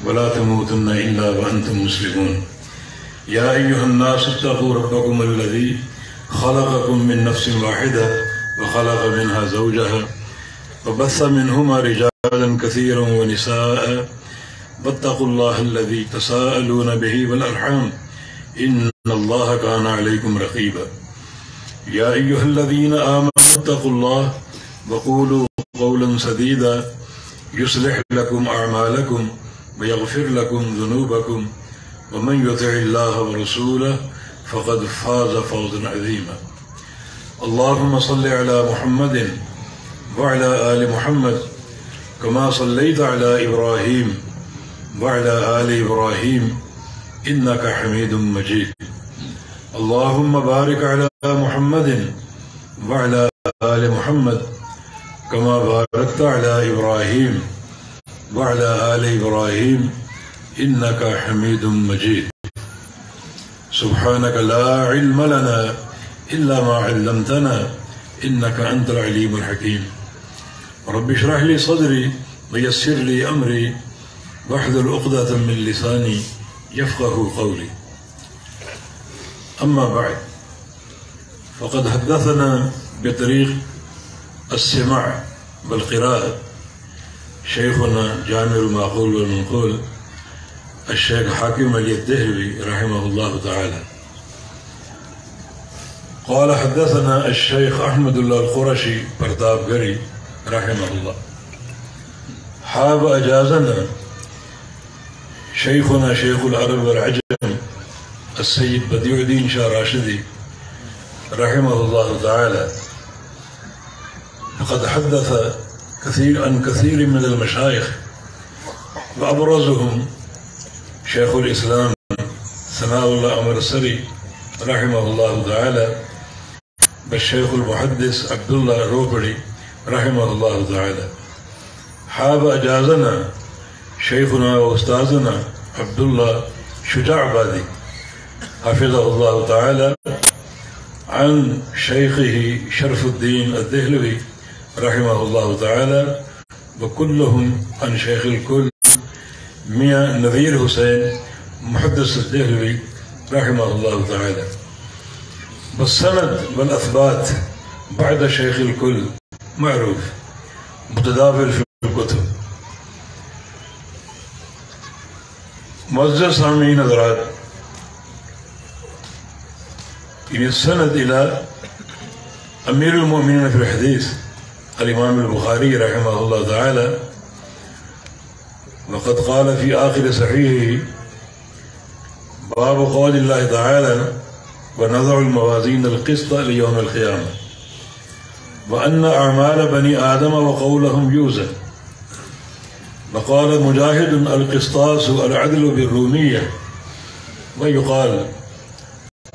ولا تموتن إلا وأنتم مسلمون. يا أيها الناس اتقوا ربكم الذي خلقكم من نفس واحدة وخلق منها زوجها وبث منهما رجالا كثيرا ونساء واتقوا الله الذي تساءلون به والأرحام إن الله كان عليكم رقيبا. يا أيها الذين آمنوا اتقوا الله وقولوا قولا سديدا يصلح لكم أعمالكم ويغفر لكم ذنوبكم ومن يطع الله ورسوله فقد فاز فوزا عظيما. اللهم صل على محمد وعلى آل محمد كما صليت على إبراهيم وعلى آل إبراهيم إنك حميد مجيد. اللهم بارك على محمد وعلى آل محمد كما باركت على إبراهيم وعلى آل إبراهيم إنك حميد مجيد. سبحانك لا علم لنا إلا ما علمتنا إنك أنت العليم الحكيم. رب اشرح لي صدري ويسر لي أمري واحلل عقدة من لساني يفقه قولي. أما بعد، فقد حدثنا بطريق السماع والقراءة شيخنا جامع المعقول والمنقول الشيخ حاكم علي الدهلوي رحمه الله تعالى قال حدثنا الشيخ أحمد الله القرشي پرتابگری رحمه الله حاب أجازنا شيخنا شيخ العرب والعجم السيد بديع الدين شاه راشدي رحمه الله تعالى. فقد حدث عن كثير من المشايخ وأبرزهم شيخ الإسلام ثناء الله أمرسري رحمه الله تعالى والشيخ المحدث عبد الله الروبري رحمه الله تعالى. حاب أجازنا شيخنا وأستاذنا عبد الله شجاع بادي حفظه الله تعالى عن شيخه شرف الدين الدهلوي رحمه الله تعالى وكلهم عن شيخ الكل مياں نذیر حسین محدث الدہلوی رحمه الله تعالى. والسند والأثبات بعد شيخ الكل معروف متداول في الكتب. معزز سامعین حضرات، السند إلى أمير المؤمنين في الحديث الإمام البخاري رحمه الله تعالى، وقد قال في آخر صحيحه باب قول الله تعالى ونضع الموازين القسط ليوم القيامة وأن أعمال بني آدم وقولهم يوزن. وقال مجاهد القسطاس العدل بالرومية، ويقال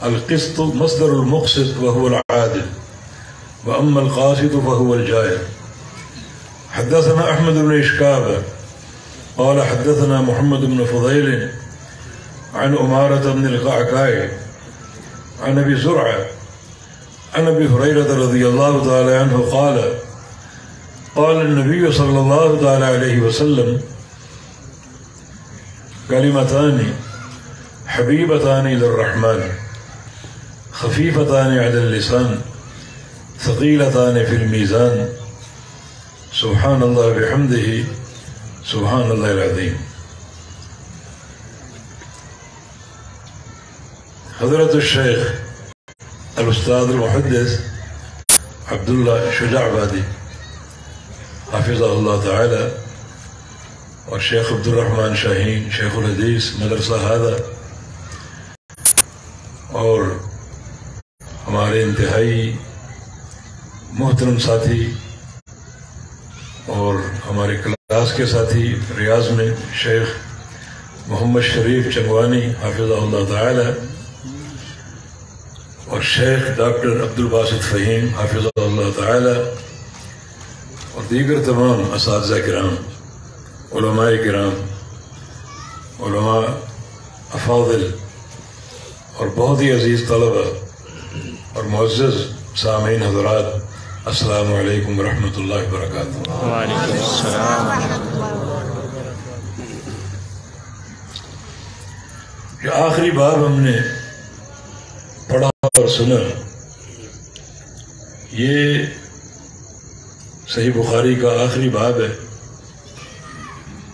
القسط مصدر المقسط وهو العادل، وأما القاسط فهو الجائر. حدثنا أحمد بن إشكاب قال حدثنا محمد بن فضيل عن أمارة بن القعقاع عن أبي زرعة عن أبي هريرة رضي الله تعالى عنه قال قال النبي صلى الله تعالى عليه وسلم كلمتان حبيبتان إلى الرحمن خفيفتان على اللسان ثقيلتان في الميزان سبحان الله بحمده سبحان الله العظيم. حضرت الشيخ الأستاذ المحدث عبد الله شجاع بادي حفظه الله تعالى، والشيخ عبد الرحمن شاہین شیخ الحدیث مدرسہ هذا، اور ہمارے انتہائی محترم ساتھی اور ہمارے کلاس کے ساتھی ریاض میں شیخ محمد شریف چنگوانی حافظہ اللہ تعالی، اور شیخ ڈاکٹر عبد الباسط فہیم حافظہ اللہ تعالی، اور دیگر تمام اساتذہ کرام، علماء کرام، علماء افاضل، اور بہت ہی عزیز طلبہ اور معزز سامعین حضرات، السلام علیکم ورحمۃ اللہ وبرکاتہ۔ وعلیکم السلام۔ کہ آخری باب ہم نے پڑھا اور سنا، یہ صحیح بخاری کا آخری باب ہے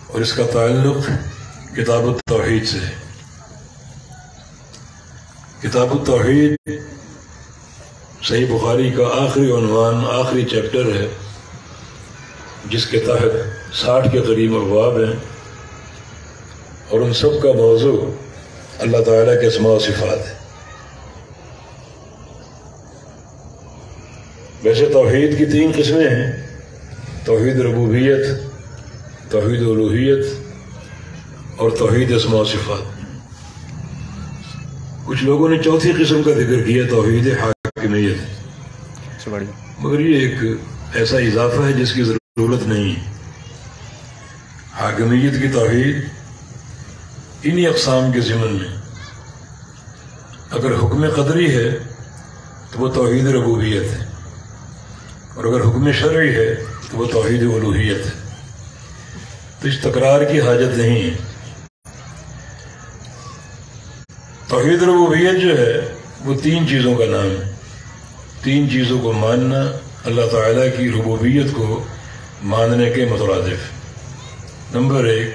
اور اس کا تعلق کتاب التوحید سے ہے۔ کتاب التوحید صحیح بخاری کا آخری عنوان، آخری چیپٹر ہے، جس کے تحت 60 کے قریب ابواب ہیں، اور ان سب کا موضوع اللہ تعالیٰ کے اسماء و صفات ہے۔ ویسے توحید کی 3 قسمیں ہیں، توحید ربوبیت، توحید الوہیت اور توحید اسماء و صفات۔ کچھ لوگوں نے 4تھی قسم کا ذکر کیا، توحید حاکمیت، مگر یہ ایک ایسا اضافہ ہے جس کی ضرورت نہیں ہے۔ حاکمیت کی توحید انہی اقسام کے ضمن میں، اگر حکم قدری ہے تو وہ توحید ربوبیت ہے، اور اگر حکم شرعی ہے تو وہ توحید الوہیت ہے، تو اس تکرار کی حاجت نہیں ہے۔ توحید ربوبیت جو ہے وہ 3 چیزوں کا نام ہے، 3 چیزوں کو ماننا، اللہ تعالیٰ کی ربوبیت کو ماننے کے مترادف۔ نمبر 1،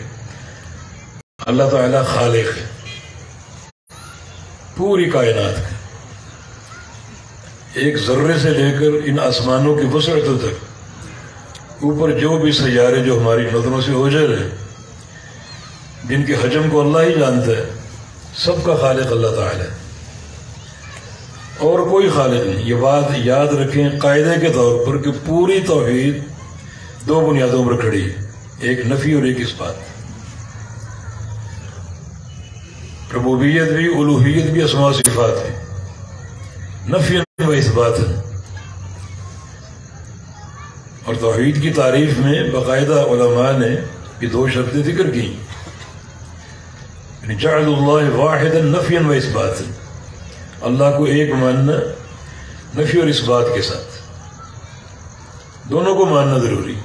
اللہ تعالیٰ خالق ہے پوری کائنات کا، ایک ذرے سے لے کر ان آسمانوں کی وسعتوں تک، اوپر جو بھی سیارے جو ہماری نظروں سے اوجھل ہیں، جن کے حجم کو اللہ ہی جانتا ہے، سب کا خالق اللہ تعالیٰ ہے، اور کوئی خالق نہیں۔ یہ بات یاد رکھیں قاعدے کے طور پر کہ پوری توحید 2 بنیادوں پر کھڑی ہے، ایک نفی اور ایک اثبات۔ ربوبیت بھی، الوہیت بھی، اسماء و صفات بھی، نفی و اثبات ہے۔ اور توحید کی تعریف میں باقاعدہ علماء نے یہ 2 شرطیں ذکر کی، جعل اللہ واحدا نفیا و اثبات، اللہ کو ایک ماننا نفی اور اثبات کے ساتھ، دونوں کو ماننا ضروری۔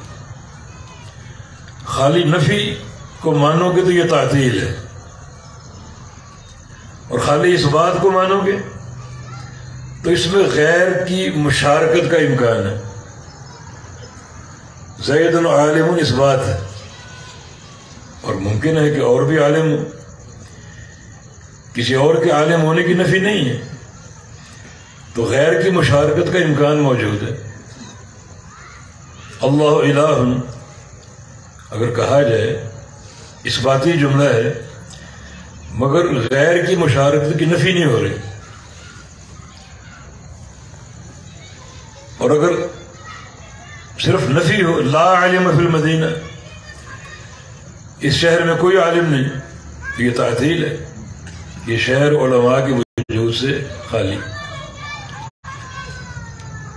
خالی نفی کو مانو گے تو یہ تعطیل ہے، اور خالی اثبات کو مانو گے تو اس میں غیر کی مشارکت کا امکان ہے۔ زید عالم اثبات ہے، اور ممکن ہے کہ اور بھی عالم ہو، کسی اور کے عالم ہونے کی نفی نہیں ہے، تو غیر کی مشارکت کا امکان موجود ہے۔ اللہ الہ اگر کہا جائے اثباتی جملہ ہے، مگر غیر کی مشارکت کی نفی نہیں ہو رہی، اور اگر صرف نفی ہو، لا عالم فی المدینہ، اس شہر میں کوئی عالم نہیں، تو یہ تعطیل ہے، یہ شہر علماء کے وجود سے خالی۔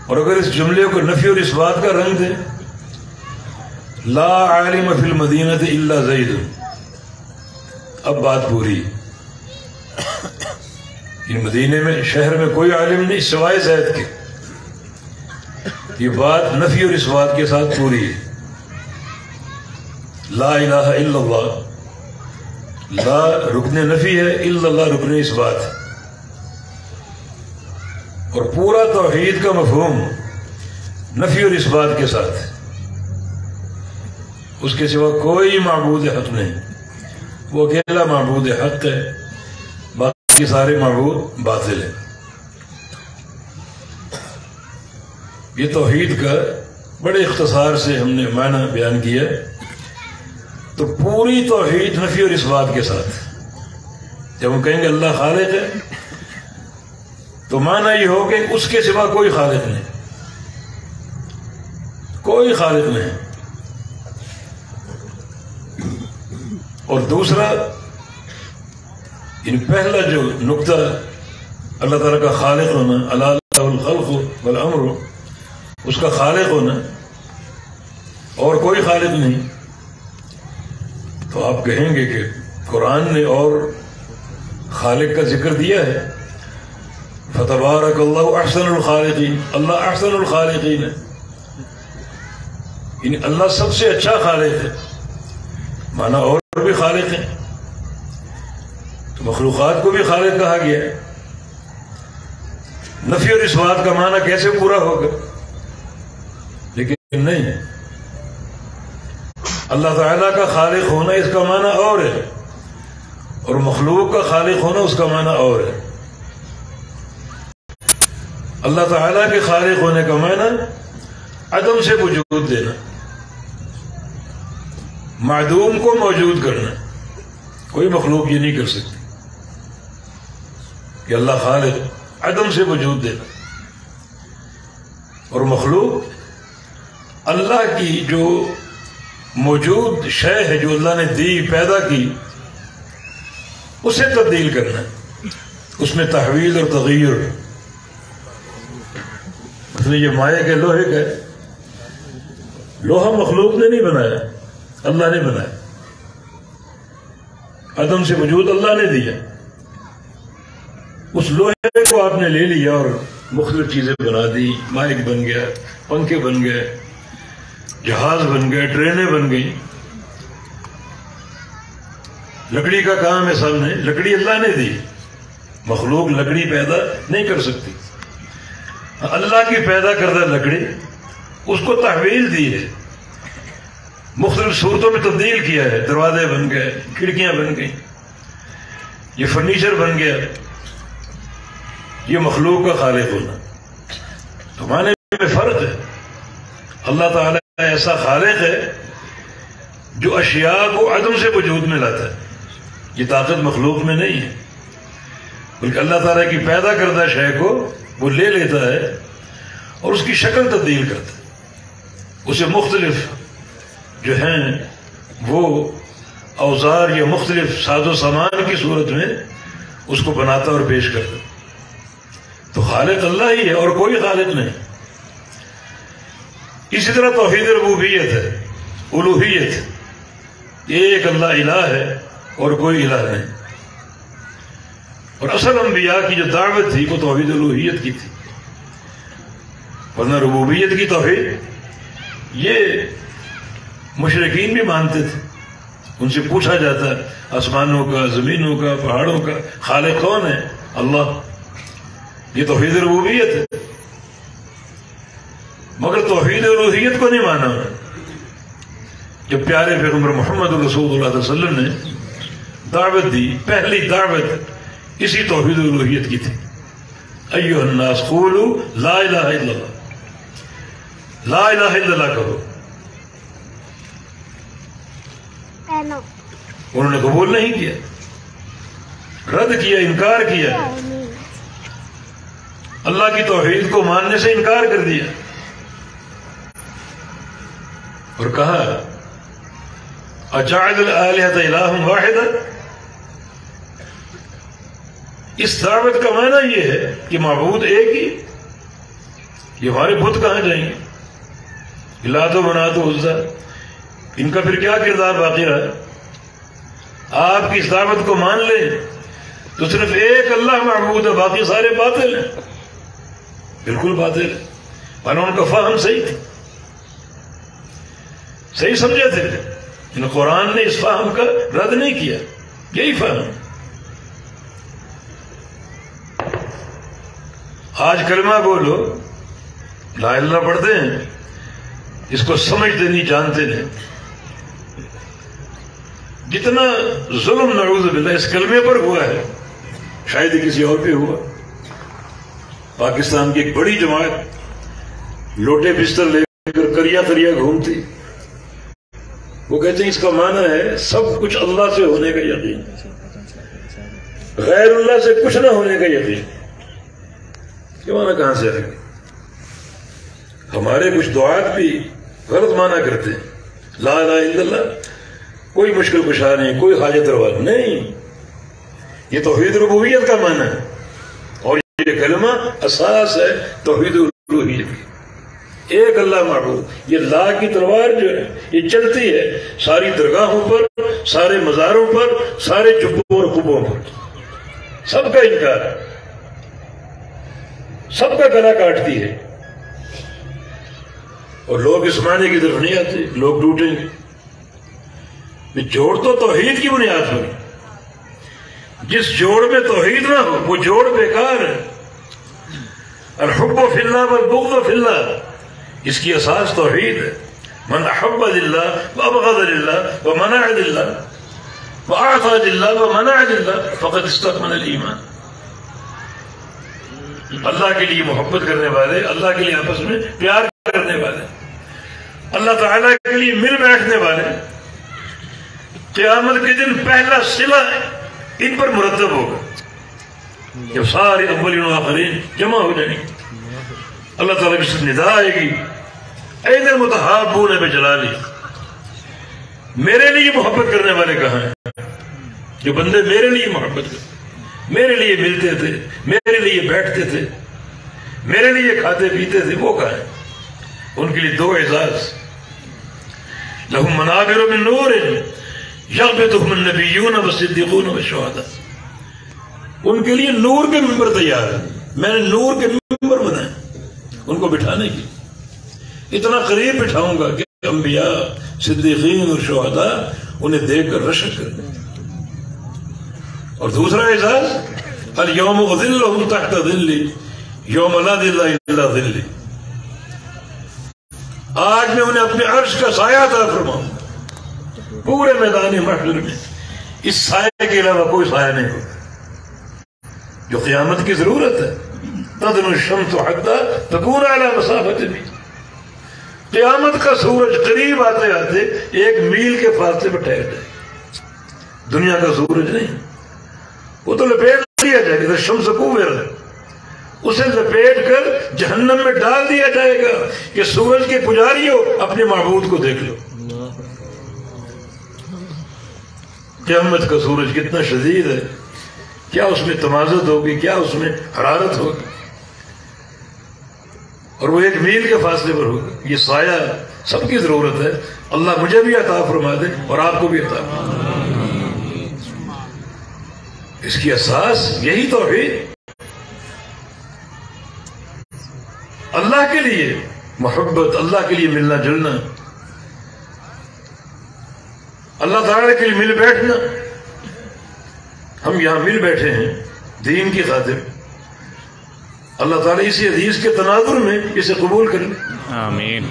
اور اگر اس جملے کو نفی اور اثبات کا رنگ دے، لا عالم فی المدینہ الا زید، اب بات پوری۔ ان مدینے میں، شہر میں کوئی عالم نہیں سوائے زید کے، یہ بات نفی اور اثبات کے ساتھ پوری ہے۔ لا الہ الا اللہ، لا رکن نفی ہے، الا اللہ رکن اثبات ہے، اور پورا توحید کا مفہوم نفی اور اثبات کے ساتھ ہے۔ اس کے سوا کوئی معبود حق نہیں، وہ اکیلا معبود حق ہے، باقی سارے معبود باطل ہیں۔ یہ توحید کا بڑے اختصار سے ہم نے معنی بیان کیا، تو پوری توحید نفی اور اثبات کے ساتھ۔ جب ہم کہیں گے اللہ خالق ہے تو معنی یہ ہو کہ اس کے سوا کوئی خالق نہیں، کوئی خالق نہیں۔ اور دوسرا، ان پہلا جو نقطہ اللہ تعالیٰ کا خالق ہونا، الا لہ الخلق والامر، اس کا خالق ہونا، اور کوئی خالق نہیں، تو آپ کہیں گے کہ قرآن نے اور خالق کا ذکر دیا ہے، فتبارک اللہ احسن الخالقین، اللہ احسن الخالقین ہے، یعنی اللہ سب سے اچھا خالق ہے، مانا اور بھی خالق ہیں، تو مخلوقات کو بھی خالق کہا گیا ہے. نفی اور اثبات کا معنی کیسے پورا ہوگا؟ لیکن نہیں، اللہ تعالیٰ کا خالق ہونا اس کا معنی اور ہے، اور مخلوق کا خالق ہونا اس کا معنی اور ہے. اللہ تعالیٰ کے خالق ہونے کا معنی عدم سے وجود دینا، معدوم کو موجود کرنا. کوئی مخلوق یہ نہیں کر سکتی کہ اللہ خالق عدم سے وجود دینا. اور مخلوق اللہ کی جو موجود شے ہے، جو اللہ نے دی، پیدا کی، اسے تبدیل کرنا، اس میں تحویل اور تغیر. اس نے یہ مائع کے لوہے کا لوہا مخلوق نے نہیں بنایا، اللہ نے بنایا. عدم سے وجود اللہ نے دیا، اس لوہے کو آپ نے لے لیا اور مختلف چیزیں بنا دی. مائک بن گیا، پنکھے بن گئے، جہاز بن گئے، ٹرینیں بن گئی. لکڑی کا کام ہے سب نے، لکڑی اللہ نے دی. مخلوق لکڑی پیدا نہیں کر سکتی. اللہ کی پیدا کردہ لکڑی، اس کو تحویل دی ہے، مختلف صورتوں میں تبدیل کیا ہے. دروازے بن گئے، کھڑکیاں بن گئیں، یہ فرنیچر بن گیا. یہ مخلوق کا خالق ہونا. تو معنی میں فرق ہے. اللہ تعالیٰ ایسا خالق ہے جو اشیاء کو عدم سے وجود میں لاتا ہے. یہ طاقت مخلوق میں نہیں ہے، بلکہ اللہ تعالیٰ کی پیدا کردہ شے کو وہ لے لیتا ہے اور اس کی شکل تبدیل کرتا ہے. اسے مختلف جو ہیں وہ اوزار یا مختلف ساز و سامان کی صورت میں اس کو بناتا اور پیش کرتا. تو خالق اللہ ہی ہے اور کوئی خالق نہیں. اسی طرح توحید ربوبیت ہے، الوہیت، ایک اللہ الہ ہے اور کوئی الہ نہیں. اور اصل انبیاء کی جو دعوت تھی وہ توحید الوہیت کی تھی، ورنہ ربوبیت کی توحید یہ مشرکین بھی مانتے تھے. ان سے پوچھا جاتا آسمانوں کا، زمینوں کا، پہاڑوں کا خالق کون ہے؟ اللہ. یہ توحید ربوبیت ہے، مگر توحید الوہیت کو نہیں مانا. جب پیارے پیغمبر محمد رسول اللہ علیہ وسلم نے دعوت دی، پہلی دعوت اسی توحید الوہیت کی تھی. ایھا الناس قولوا لا الہ الا اللہ، لا الہ الا اللہ کہو. انہوں نے قبول نہیں کیا، رد کیا، انکار کیا، اللہ کی توحید کو ماننے سے انکار کر دیا اور کہا اجعل الآلہۃ الہا واحدا. اس دعوت کا معنی یہ ہے کہ معبود ایک ہی. یہ ہمارے بت کہاں جائیں گے؟ لات و منات و عزا، ان کا پھر کیا کردار باقی رہا؟ آپ کی اس دعوت کو مان لیں تو صرف ایک اللہ معبود ہے، باقی سارے باطل ہیں. بالکل باطل ہے، ورنہ ان کا فہم صحیح تھا، صحیح سمجھے تھے. ان قرآن نے اس فہم کا رد نہیں کیا، یہی فہم. آج کلمہ بولو، لا الہ الا اللہ پڑھتے ہیں، اس کو سمجھتے نہیں، جانتے نہیں. جتنا ظلم نعوذ باللہ اس کلمے پر ہوا ہے شاید ہی کسی اور پہ ہوا. پاکستان کی ایک بڑی جماعت لوٹے بستر لے کر کریا کریا گھومتی. وہ کہتے ہیں اس کا معنی ہے سب کچھ اللہ سے ہونے کا یقین، غیر اللہ سے کچھ نہ ہونے کا یقین. یہ معنی کہاں سے آئے گا؟ ہمارے کچھ دعات بھی غلط معنی کرتے ہیں. لا الہ الا اللہ کوئی مشکل کشا نہیں، کوئی حاجت روا نہیں. یہ توحید ربوبیت کا معنی ہے، اور یہ کلمہ اساس ہے توحید الوہیت کی. ایک اللہ معبود. یہ لا کی تلوار جو ہے یہ چلتی ہے ساری درگاہوں پر، سارے مزاروں پر، سارے جبوں اور قبوں پر. سب کا انکار ہے، سب کا گلا کاٹتی ہے. اور لوگ اس معنی کی طرف نہیں آتے، لوگ ٹوٹیں گے. جوڑ تو توحید کی بنیاد پر، جس جوڑ میں توحید نہ ہو وہ جوڑ بیکار ہے. الحب فی اللہ والبغض فی اللہ، اس کی اساس توحید ہے. من احب للہ وابغض للہ ومنع للہ واعطى للہ ومنع للہ فقد استكمل الایمان. اللہ کے لیے محبت کرنے والے، اللہ کے لیے آپس میں پیار کرنے والے، اللہ تعالیٰ کے لیے مل بیٹھنے والے، قیامت کے دن پہلا صلہ ان پر مرتب ہوگا. جب سارے اولین و آخرین جمع ہو جائیں گے، اللہ تعالیٰ کی ندا آئے گی، این المتحابون بجلالی، میرے لیے محبت کرنے والے کہاں ہیں؟ جو بندے میرے لیے محبت کرتے، میرے لیے ملتے تھے، میرے لیے بیٹھتے تھے، میرے لیے کھاتے پیتے تھے، وہ کہاں ہیں؟ ان کے لیے دو اعزاز، لہم منابر من نور یغبطہم النبیون والصدیقون والشہداء. ان کے لیے نور کے ممبر تیار ہے، میں نے نور کے ممبر بنائے ان کو بٹھانے کی. اتنا قریب بٹھاؤں گا کہ انبیاء، صدیقین اور شہداء انہیں دیکھ کر رشک کریں. اور دوسرا اعزاز، الیوم اظلہم تحت ظلی یوم لا ظل الا ظلی، آج میں انہیں اپنے عرش کا سایہ عطا فرماؤں. پورے میدان محشر میں اس سائے کے علاوہ کوئی سایہ نہیں ہوگا، جو قیامت کی ضرورت ہے. تدنو الشمس حتی تکون علی مسافۃ میل، قیامت کا سورج قریب آتے آتے 1 میل کے فاصلے پر ٹھہر جائے. دنیا کا سورج نہیں، وہ تو لپیٹ دیا جائے گا. شمس کوورت، اسے لپیٹ کر جہنم میں ڈال دیا جائے گا کہ سورج کے پجاریوں اپنے معبود کو دیکھ لو. قیامت کا سورج کتنا شدید ہے، کیا اس میں تمازت ہوگی، کیا اس میں حرارت ہوگی، اور وہ 1 میل کے فاصلے پر ہوگا. یہ سایہ سب کی ضرورت ہے. اللہ مجھے بھی عطا فرما دے اور آپ کو بھی عطا فرما دے. اس کی اساس یہی توحید، اللہ کے لیے محبت، اللہ کے لیے ملنا جلنا، اللہ تعالیٰ کے لیے مل بیٹھنا. ہم یہاں مل بیٹھے ہیں دین کی خاطر. اللہ تعالیٰ اسی حدیث کے تناظر میں اسے قبول کر لے. آمین.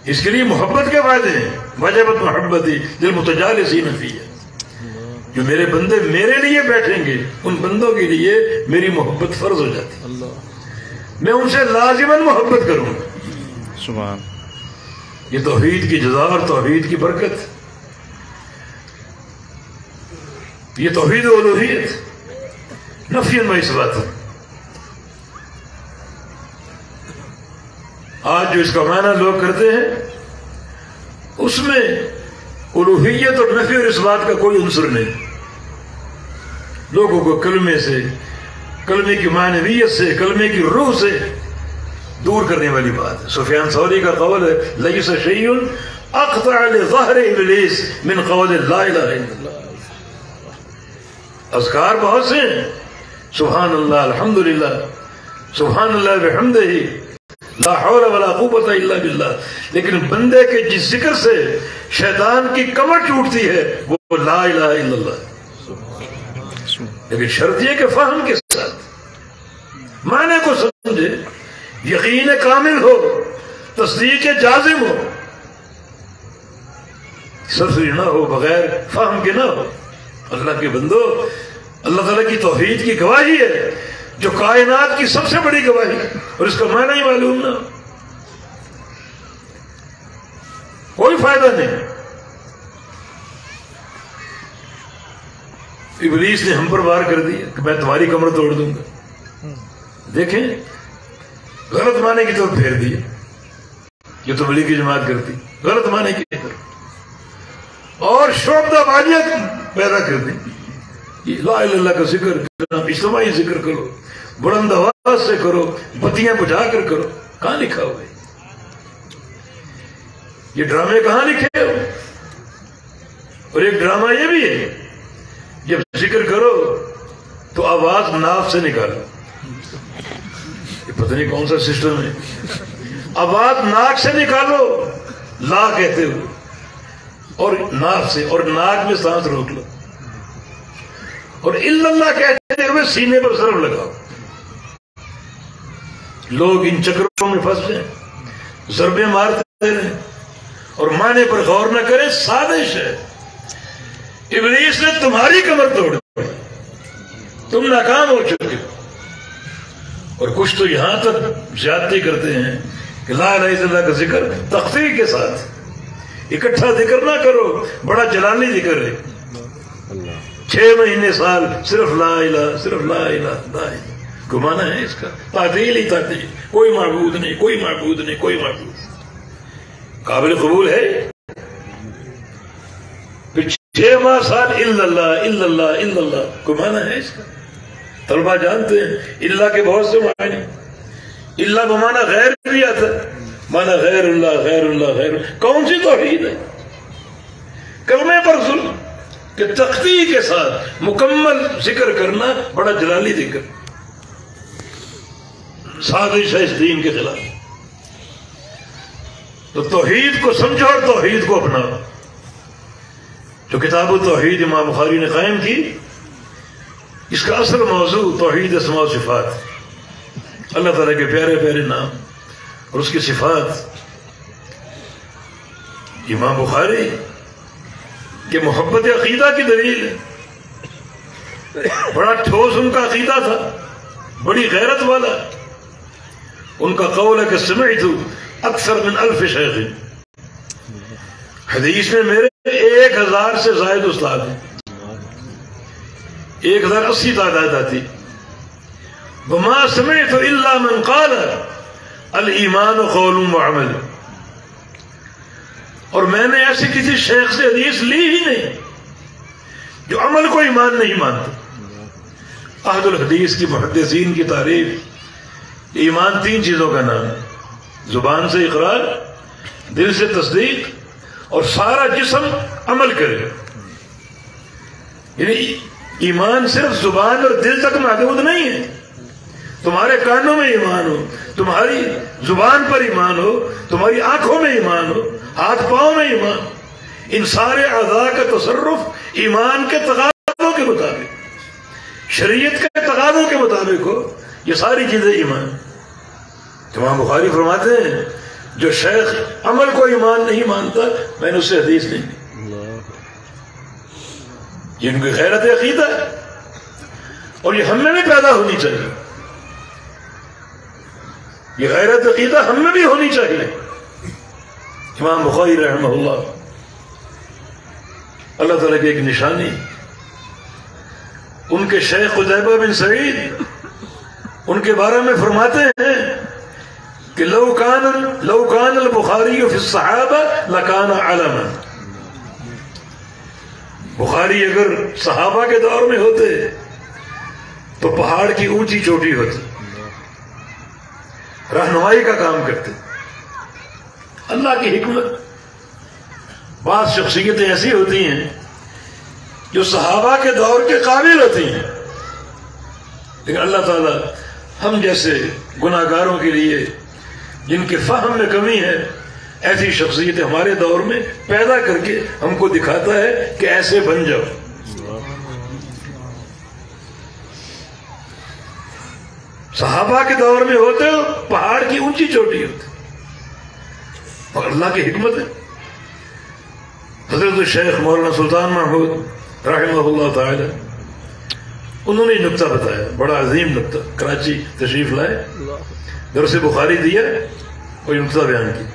اس کے لیے محبت کے فائدے ہیں. وجبت محبتی للمتجالسین فیہ، جو میرے بندے میرے لیے بیٹھیں گے ان بندوں کے لیے میری محبت فرض ہو جاتی. میں ان سے لازماً محبت کروں گا. سبحان. یہ توحید کی جزا اور توحید کی برکت، یہ توحید الوہیت نفی و اثبات. آج جو اس کا معنی لوگ کرتے ہیں اس میں الوہیت اور نفی اور اثبات کا کوئی عنصر نہیں. لوگوں کو کلمے سے، کلمے کی معنویت سے، کلمے کی روح سے دور کرنے والی بات ہے. سفیان ثوری کا قول ہے لیس شیء اقطع لظہر ابلیس من قول لا الہ الا اللہ. اذکار بہت سے ہیں، سبحان اللہ، الحمدللہ، سبحان اللہ بحمدہ، لا حول ولا قوت الا باللہ، لیکن بندے کے جس ذکر سے شیطان کی کمر ٹوٹتی ہے وہ لا الہ الا اللہ. لیکن شرط یہ کہ فہم کے ساتھ معنی کو سمجھے، یقین کامل ہو، تصدیق جازم ہو، سرسری نہ ہو، بغیر فہم کے نہ ہو. اللہ کے بندو، اللہ تعالیٰ کی توحید کی گواہی ہے جو کائنات کی سب سے بڑی گواہی، اور اس کا معنی ہی معلوم نہ ہو، کوئی فائدہ نہیں. ابلیس نے ہم پر وار کر دیا کہ میں تمہاری کمر توڑ دوں گا. دیکھیں، غلط معنی کی طرف پھیر دیا. یہ تو بلی کی جماعت کرتی، غلط معنی کی طرف، اور شعبدہ بالیت پیدا کر دی. لا الہ الا اللہ کا ذکر کرنا، اجتماعی ذکر کرو، بلند آواز سے کرو، بتیاں بجھا کر کرو. کہاں لکھا ہوا ہے یہ ڈرامے؟ کہاں لکھے ہو؟ اور ایک ڈرامہ یہ بھی ہے، جب ذکر کرو تو آواز ناف سے نکالو. یہ پتہ نہیں کون سا سسٹم ہے. آواز ناک سے نکالو لا کہتے ہو، اور ناک سے، اور ناک میں سانس روک لو. اور الا اللہ کہتے ہوئے سینے پر ضرب لگاؤ. لوگ ان چکروں میں پھنس جائیں، ضربیں مارتے رہیں اور معنی پر غور نہ کریں. سازش ہے. ابلیس نے تمہاری کمر توڑ دی، تم ناکام ہو چکے. اور کچھ تو یہاں تک زیادتی کرتے ہیں کہ لا الہ الا اللہ کا ذکر تخفیف کے ساتھ اکٹھا ذکر نہ کرو، بڑا جلالی ذکر ہے. 6 مہینے سال صرف لا الہ، صرف لا الہ لا الہ. گمانا ہے اس کا. تعطیل ہی تعطیل، کوئی معبود نہیں، کوئی معبود نہیں، کوئی معبود. قابل قبول ہے؟ 6 ماہ سال الا اللہ الا اللہ الا اللہ. گمانا ہے اس کا. طلبہ جانتے ہیں اللہ کے بہت سے معنی. اللہ بمانا غیر بھی آتا ہے، مانا غیر اللہ غیر اللہ غیر. کون سی توحید ہے؟ کلمے پر ظلم کہ تختی کے ساتھ مکمل ذکر کرنا بڑا جلالی ذکر. سازش ہے اس دین کے خلاف. تو توحید کو سمجھو اور توحید کو اپناؤ. جو کتاب التوحید امام بخاری نے قائم کی، اس کا اصل موضوع توحید اسماء و صفات، اللہ تعالیٰ کے پیارے پیارے نام اور اس کی صفات. امام بخاری کہ محبت عقیدہ کی دلیل ہے. بڑا ٹھوس ان کا عقیدہ تھا، بڑی غیرت والا. ان کا قول ہے کہ سمعت اکثر من 1000 شیخ. حدیث میں میرے 1000 سے زائد استاد ہیں. 1080 تعداد آتی. وما سمعت الا من قال الایمان قول وعمل. اور میں نے ایسے کسی شیخ سے حدیث لی ہی نہیں جو عمل کو ایمان نہیں مانتا. احد الحدیث کی محدثین کی تعریف، ایمان 3 چیزوں کا نام ہے: زبان سے اقرار، دل سے تصدیق اور سارا جسم عمل کرے. یعنی ایمان صرف زبان اور دل تک محدود نہیں ہے. تمہارے کانوں میں ایمان ہو، تمہاری زبان پر ایمان ہو، تمہاری آنکھوں میں ایمان ہو، ہاتھ پاؤں میں ایمان. ان سارے اعضاء کا تصرف ایمان کے تقاضوں کے مطابق، شریعت کے تقاضوں کے مطابق ہو. یہ ساری چیزیں ایمان. امام بخاری فرماتے ہیں جو شیخ عمل کو ایمان نہیں مانتا میں نے اس سے حدیث نہیں دی. یہ ان کی غیرت عقیدہ ہے اور یہ ہم میں بھی پیدا ہونی چاہیے. یہ غیرت عقیدہ ہم میں بھی ہونی چاہیے. امام بخاری رحمہ اللہ، اللہ تعالیٰ کی ایک نشانی، ان کے شیخ قتیبہ بن سعید ان کے بارے میں فرماتے ہیں کہ لو کان البخاری فی الصحابہ لکان علما. بخاری اگر صحابہ کے دور میں ہوتے تو پہاڑ کی اونچی چوٹی ہوتی، رہنمائی کا کام کرتے. اللہ کی حکمت. بعض شخصیتیں ایسی ہوتی ہیں جو صحابہ کے دور کے قابل ہوتی ہیں، لیکن اللہ تعالیٰ ہم جیسے گناہگاروں کے لیے جن کے فہم میں کمی ہے، ایسی شخصیتیں ہمارے دور میں پیدا کر کے ہم کو دکھاتا ہے کہ ایسے بن جاؤ. صحابہ کے دور میں ہوتے ہو پہاڑ کی اونچی چوٹی ہوتی، اور اللہ کی حکمت ہے. حضرت شیخ مولانا سلطان محمود رحمہ اللہ تعالی انہوں نے نکتہ بتایا، بڑا عظیم نکتہ. کراچی تشریف لائے، درس بخاری دیا اور نکتہ بیان کی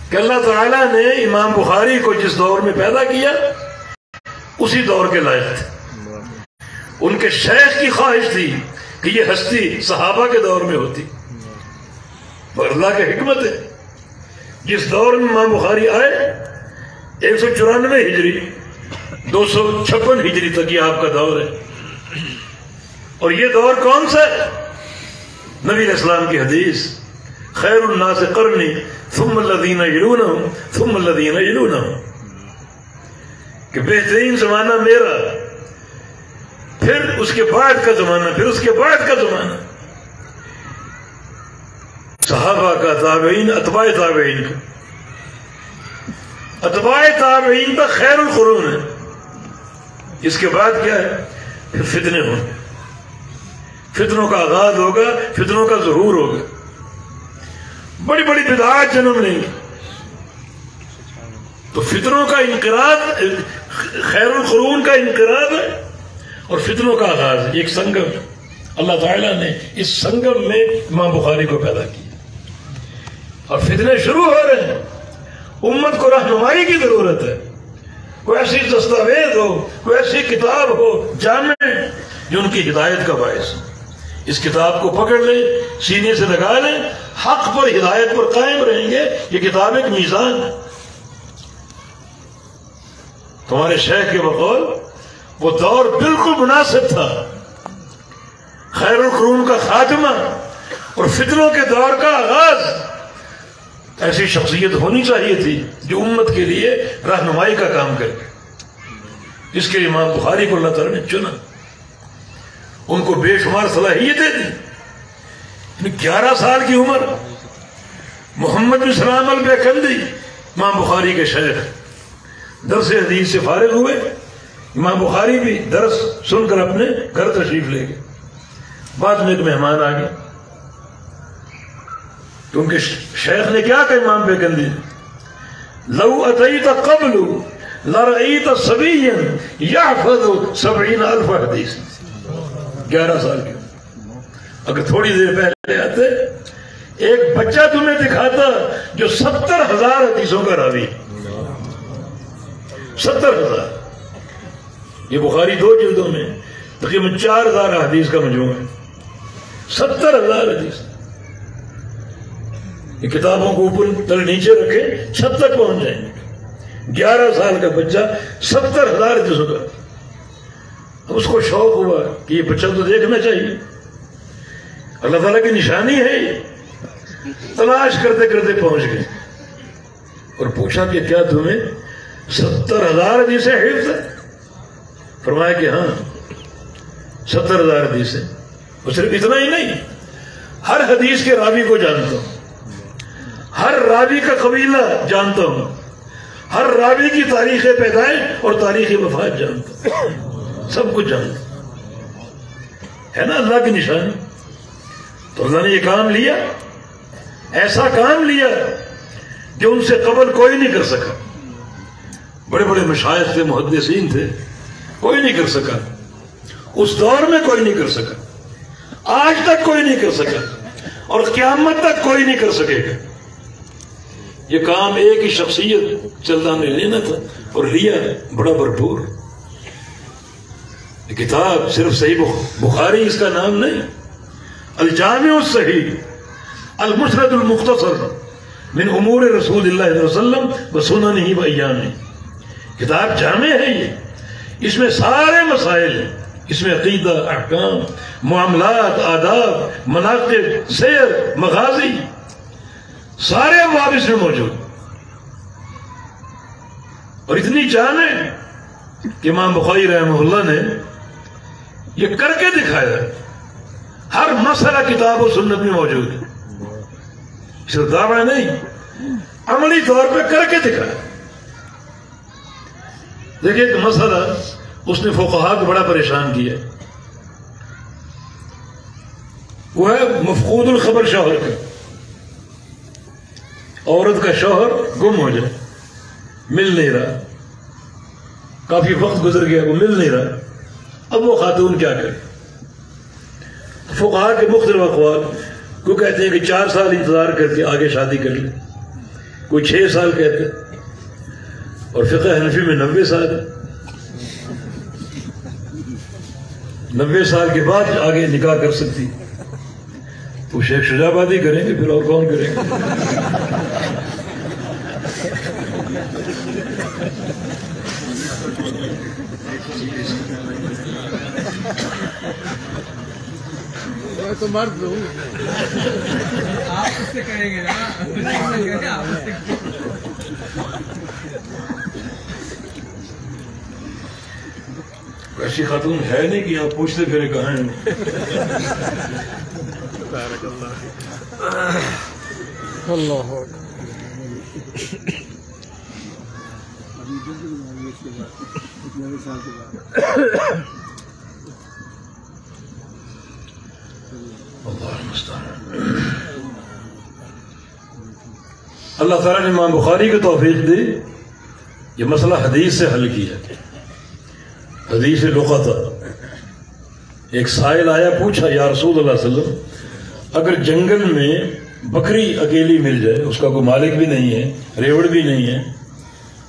کہ اللہ تعالیٰ نے امام بخاری کو جس دور میں پیدا کیا اسی دور کے لائق تھے. ان کے شیخ کی خواہش تھی کہ یہ ہستی صحابہ کے دور میں ہوتی، اور اللہ کی حکمت ہے جس دور میں امام بخاری آئے 194 ہجری 256 ہجری تک یہ آپ کا دور ہے. اور یہ دور کون سا ہے؟ نبی علیہ السلام کی حدیث، خیر الناس قرنی ثم الذین یلونہم ثم الذین یلونہم، کہ بہترین زمانہ میرا، پھر اس کے بعد کا زمانہ، پھر اس کے بعد کا زمانہ. صحابہ کا، تابعین، اتباع تابعین کا. اتباع تابعین کا خیر القرون ہے. اس کے بعد کیا ہے؟ پھر فتنے ہوں گے، فتنوں کا آغاز ہوگا، فتنوں کا ظہور ہوگا، بڑی بڑی بدعات جنم لیں گی. تو فتنوں کا انقراض خیر القرون کا انقراض ہے اور فتنوں کا آغاز ہے. ایک سنگم ہے، اللہ تعالیٰ نے اس سنگم میں امام بخاری کو پیدا کیا اور فتنے شروع ہو رہے ہیں. امت کو رہنمائی کی ضرورت ہے. کوئی ایسی دستاویز ہو، کوئی ایسی کتاب ہو جامع جو ان کی ہدایت کا باعث. اس کتاب کو پکڑ لیں، سینے سے لگا لیں، حق پر ہدایت پر قائم رہیں گے. یہ کتاب ایک میزان ہے. تمہارے شیخ کے بقول وہ دور بالکل مناسب تھا، خیر القرون کا خاتمہ اور فتنوں کے دور کا آغاز. ایسی شخصیت ہونی چاہیے تھی جو امت کے لیے رہنمائی کا کام کرے. اس کے لیے امام بخاری کو اللہ تعالیٰ نے چنا، ان کو بے شمار صلاحیتیں دی. 11 سال کی عمر، محمد بن سلام البیکندی امام بخاری کے شیخ درس حدیث سے فارغ ہوئے. امام بخاری بھی درس سن کر اپنے گھر تشریف لے گئے. بعد میں ایک مہمان آ گئے تو ان کے شیخ نے کیا کہا امام بیکندی نے، لو اتیت قبل لرأیت صبیا یحفظ 70,000 حدیث. 11 سال کے، اگر تھوڑی دیر پہلے آتے ایک بچہ تمہیں دکھاتا جو 70,000 حدیثوں کا راوی. 70,000. یہ بخاری 2 جلدوں میں تقریباً 4,000 حدیث کا مجموعہ ہے. 70,000 حدیث. یہ کتابوں کو اوپر تل نیچے رکھے چھت تک پہنچ جائیں گے. 11 سال کا بچہ 70,000 حدیثوں کا. اب اس کو شوق ہوا کہ یہ بچہ تو دیکھنا چاہیے، اللہ تعالیٰ کی نشانی ہے. تلاش کرتے کرتے پہنچ گئے اور پوچھا کہ کیا تمہیں 70,000 حدیثیں حفظ ہے؟ فرمایا کہ ہاں 70,000 حدیثیں. اور صرف اتنا ہی نہیں، ہر حدیث کے راوی کو جانتا ہوں، ہر راوی کا قبیلہ جانتا ہوں، ہر راوی کی تاریخ پیدائش اور تاریخ وفات جانتا ہوں، سب کچھ جانتا ہوں. ہے نا اللہ کی نشانی. تو اللہ نے یہ کام لیا، ایسا کام لیا جو ان سے قبل کوئی نہیں کر سکا. بڑے بڑے مشائخ تھے، محدثین تھے، کوئی نہیں کر سکا. اس دور میں کوئی نہیں کر سکا، آج تک کوئی نہیں کر سکا اور قیامت تک کوئی نہیں کر سکے گا. یہ کام ایک ہی شخصیت چلنا نے لینا تھا اور لیا بڑا بھرپور. یہ کتاب صرف صحیح بخاری اس کا نام نہیں، الجامع الصحیح المسند المختصر من امور رسول اللہ صلی اللہ علیہ وسلم وسننہ وایامہ. کتاب جامع ہے یہ، اس میں سارے مسائل ہیں. اس میں عقیدہ، احکام، معاملات، آداب، مناقب، سیر، مغازی، سارے ابواب اس میں موجود. اور اتنی جامع کہ امام بخاری رحمہ اللہ نے یہ کر کے دکھایا. ہر مسئلہ کتاب و سنت میں موجود ہے، صرف دعویٰ نہیں، عملی طور پہ کر کے دکھایا. دیکھیں ایک مسئلہ اس نے فقہاء کو بڑا پریشان کیا، وہ ہے مفقود الخبر شوہر کا. عورت کا شوہر گم ہو جائے، مل نہیں رہا، کافی وقت گزر گیا، وہ مل نہیں رہا. اب وہ خاتون کیا کرے؟ فقہاء کے مختلف اقوال. کوئی کہتے ہیں کہ 4 سال انتظار کر کے آگے شادی کر لے، کوئی 6 سال کہتے ہیں، اور فقہ حنفی میں 90 سال، 90 سال کے بعد آگے نکاح کر سکتی. تو شیخ شجاع آبادی کریں گے، پھر اور کون کریں گے؟ میں تو مرد ہوں، آپ اس سے کریں گے نا. ایسی خاتون ہے نہیں کہ آپ پوچھتے پھرے کہاں ہیں. اللہ اللہ تعالیٰ نے امام بخاری کو توفیق دی، یہ مسئلہ حدیث سے حل کیا، حدیث لغت۔ ایک سائل آیا، پوچھا یا رسول اللہ صلی اللہ علیہ وسلم، اگر جنگل میں بکری اکیلی مل جائے، اس کا کوئی مالک بھی نہیں ہے، ریوڑ بھی نہیں ہے،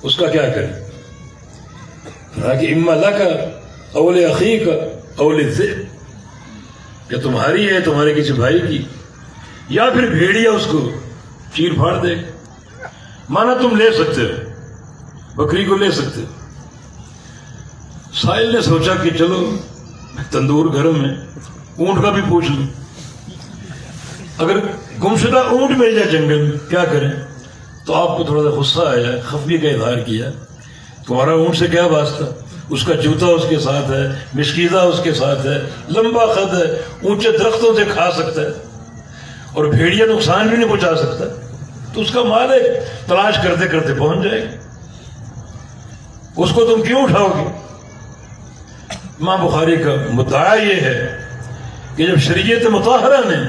اس کا کیا کریں؟ کہ اما لک اول اخیک اول الذئب، یا تمہاری ہے تمہارے کسی بھائی کی، یا پھر بھیڑیا اس کو چیر پھاڑ دے۔ مانا تم لے سکتے ہو، بکری کو لے سکتے ہو۔ سائل نے سوچا کہ چلو تندور گرم ہے، اونٹ کا بھی پوچھ لوں، اگر گمشدہ اونٹ مل جائے جنگل میں کیا کریں؟ تو آپ کو تھوڑا سا غصہ آیا، خفگی کا اظہار کیا، تمہارا اونٹ سے کیا واسطہ؟ اس کا جوتا اس کے ساتھ ہے، مشکیزہ اس کے ساتھ ہے، لمبا قد ہے، اونچے درختوں سے کھا سکتا ہے، اور بھیڑیا نقصان بھی نہیں پہنچا سکتا، تو اس کا مال ہے، تلاش کرتے کرتے پہنچ جائے گا، اس کو تم کیوں اٹھاؤ گے؟ امام بخاری کا مدعا یہ ہے کہ جب شریعت مطہرہ نے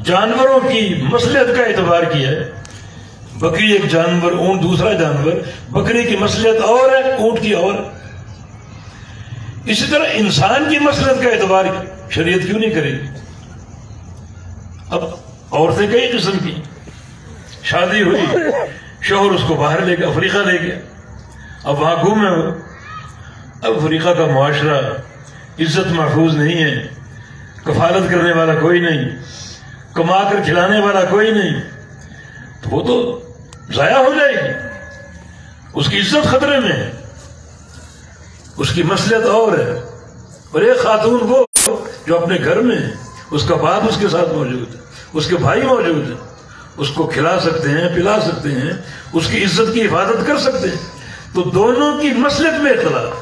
جانوروں کی مصلحت کا اعتبار کیا ہے، بکری ایک جانور، اونٹ دوسرا جانور، بکری کی مصلحت اور ہے، اونٹ کی اور، اسی طرح انسان کی مصلحت کا اعتبار شریعت کیوں نہیں کرے گی؟ اب عورتیں کئی قسم کی، شادی ہوئی، شوہر اس کو باہر لے گیا، افریقہ لے گیا، اب وہاں گھومے ہو، اب افریقہ کا معاشرہ عزت محفوظ نہیں ہے، کفالت کرنے والا کوئی نہیں، کما کر کھلانے والا کوئی نہیں، تو وہ تو ضائع ہو جائے گی، اس کی عزت خطرے میں ہے، اس کی مصلحت اور ہے۔ اور ایک خاتون وہ جو اپنے گھر میں ہے، اس کا باپ اس کے ساتھ موجود ہے، اس کے بھائی موجود ہیں، اس کو کھلا سکتے ہیں، پلا سکتے ہیں، اس کی عزت کی حفاظت کر سکتے ہیں، تو دونوں کی مصلحت میں اختلاف،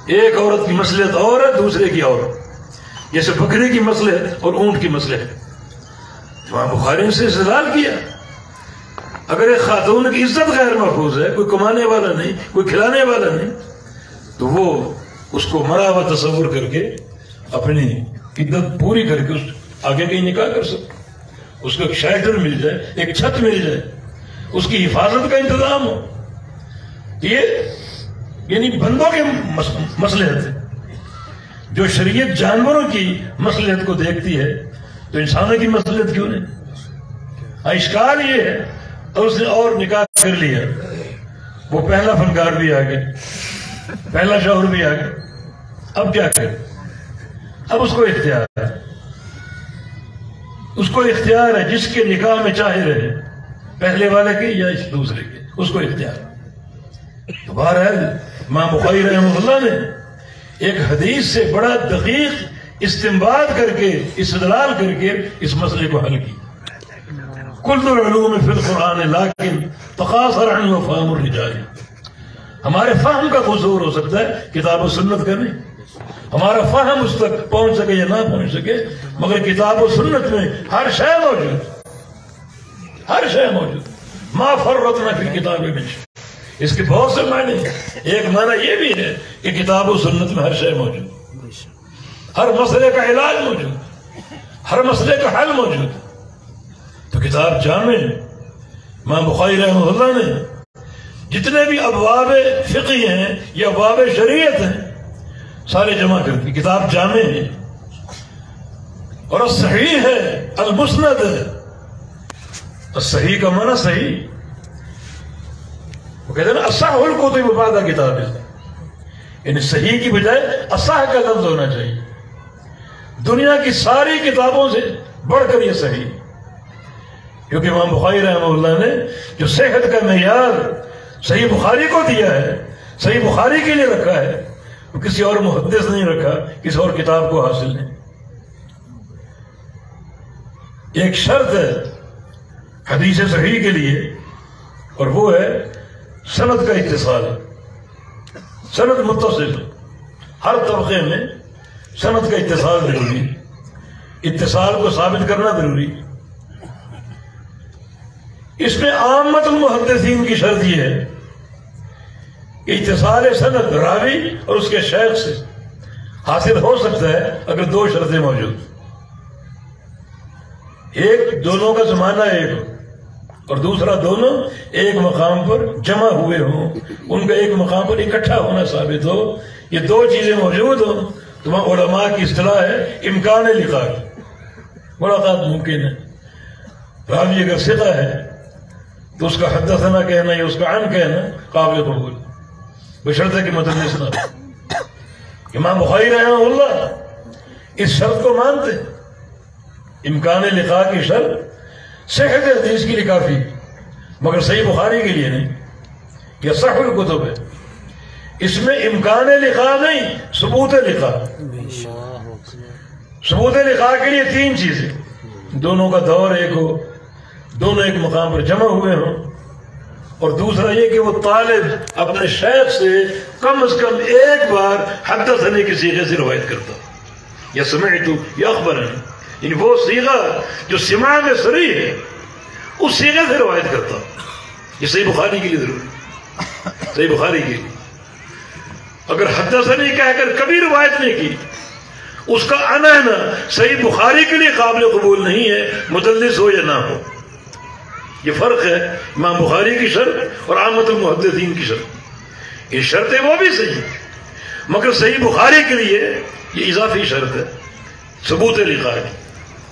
ایک عورت کی مصلحت اور ہے، دوسرے کی اور، جیسے بکری کی مصلحت اور اونٹ کی مصلحت۔ امام بخاری نے سے استدلال کیا، اگر ایک خاتون کی عزت غیر محفوظ ہے، کوئی کمانے والا نہیں، کوئی کھلانے والا نہیں، تو وہ اس کو مرا ہوا تصور کر کے اپنی عدت پوری کر کے اس آگے کہیں نکاح کر سکتے، اس کو ایک شیلٹر مل جائے، ایک چھت مل جائے، اس کی حفاظت کا انتظام ہو۔ یہ یعنی بندوں کے مصلحت ہے، جو شریعت جانوروں کی مصلحت کو دیکھتی ہے تو انسانوں کی مصلحت کیوں نہیں؟ اشکال یہ ہے، اور اس نے اور نکاح کر لیا، وہ پہلا فنکار بھی آ گیا، پہلا شوہر بھی آ گیا، اب کیا کرے؟ اب اس کو اختیار ہے، اس کو اختیار ہے، جس کے نکاح میں چاہے رہے، پہلے والے کے یا اس دوسرے کے، اس کو اختیار ہے۔ تو بہرحال امام بخاری رحمہ اللہ نے ایک حدیث سے بڑا دقیق استنباط کر کے، استدلال کر کے اس مسئلے کو حل کیا۔ کل العلوم فی القرآن لیکن تقاصر عنہ فہم الرجال، ہمارے فہم کا قصور ہو سکتا ہے، کتاب و سنت کا نہیں، ہمارا فہم اس تک پہنچ سکے یا نہ پہنچ سکے، مگر کتاب و سنت میں ہر شے موجود، ہر شے موجود، ما فرطنا فی الکتاب من شیء۔ اس کے بہت سے معنی ہیں، ایک معنی یہ بھی ہے کہ کتاب و سنت میں ہر شے موجود، ہر مسئلے کا علاج موجود، ہر مسئلے کا حل موجود۔ تو کتاب جامع، امام بخاری رحمہ اللہ نے جتنے بھی ابواب فقہ ہیں یا ابواب شریعت ہیں سارے جمع کر دی، کتاب جامع ہے، اور الصحیح ہے، المسند ہے۔ الصحیح کا معنی صحیح، وہ کہتے ہیں نا اصح الکتب بعد کتاب، یعنی صحیح کی بجائے اصح کا لفظ ہونا چاہیے، دنیا کی ساری کتابوں سے بڑھ کر یہ صحیح، کیونکہ امام بخاری رحمہ اللہ نے جو صحت کا معیار صحیح بخاری کو دیا ہے، صحیح بخاری کے لیے رکھا ہے، وہ کسی اور محدث نہیں رکھا، کسی اور کتاب کو حاصل نہیں۔ ایک شرط ہے حدیث صحیح کے لیے، اور وہ ہے سند کا اتصال، سند متصل، ہر طبقے میں سند کا اتصال ضروری، اتصال کو ثابت کرنا ضروری۔ اس میں عامت المحدثین کی شرط یہ ہے کہ اتصال سند راوی اور اس کے شیخ سے حاصل ہو سکتا ہے اگر دو شرطیں موجود، ایک دونوں کا زمانہ ایک ہو اور دوسرا دونوں ایک مقام پر جمع ہوئے ہوں، ان کا ایک مقام پر اکٹھا ہونا ثابت ہو، یہ دو چیزیں موجود ہوں تو وہاں علماء کی اصطلاح ہے امکان لقاء، ملاقات ممکن ہے۔ راوی اگر ثقہ ہے تو اس کا حدثنا کہنا یا اس کا عن کہنا قابل قبول، بشرطے کہ مدلس نہ ہو۔ امام بخاری رحمہ اللہ اس شرط کو مانتے، امکان لقاء کی شرط صحت حدیث کے لیے کافی، مگر صحیح بخاری کے لیے نہیں، یہ صحیح الکتب ہے، اس میں امکان لقاء نہیں، ثبوت لقاء۔ ثبوت لقاء کے لیے تین چیزیں، دونوں کا دور ایک ہو، دونوں ایک مقام پر جمع ہوئے ہوں، اور دوسرا یہ کہ وہ طالب اپنے شیخ سے کم از کم ایک بار حدثنی کی صیغے سے روایت کرتا ہو، یا سمعت یا اخبرنی، یعنی وہ صیغہ جو سماع میں صریح ہے اس صیغے سے روایت کرتا ہو۔ یہ صحیح بخاری کے لیے ضروری، صحیح بخاری کے لیے اگر حدثنی کہہ کر کبھی روایت نہیں کی، اس کا عنعنہ صحیح بخاری کے لیے قابل قبول نہیں ہے، مدلس ہو یا نہ ہو۔ یہ فرق ہے امام بخاری کی شرط اور عامت المحدثین کی شرط۔ یہ شرطیں وہ بھی صحیح، مگر صحیح بخاری کے لیے یہ اضافی شرط ہے، ثبوت لقاء کی،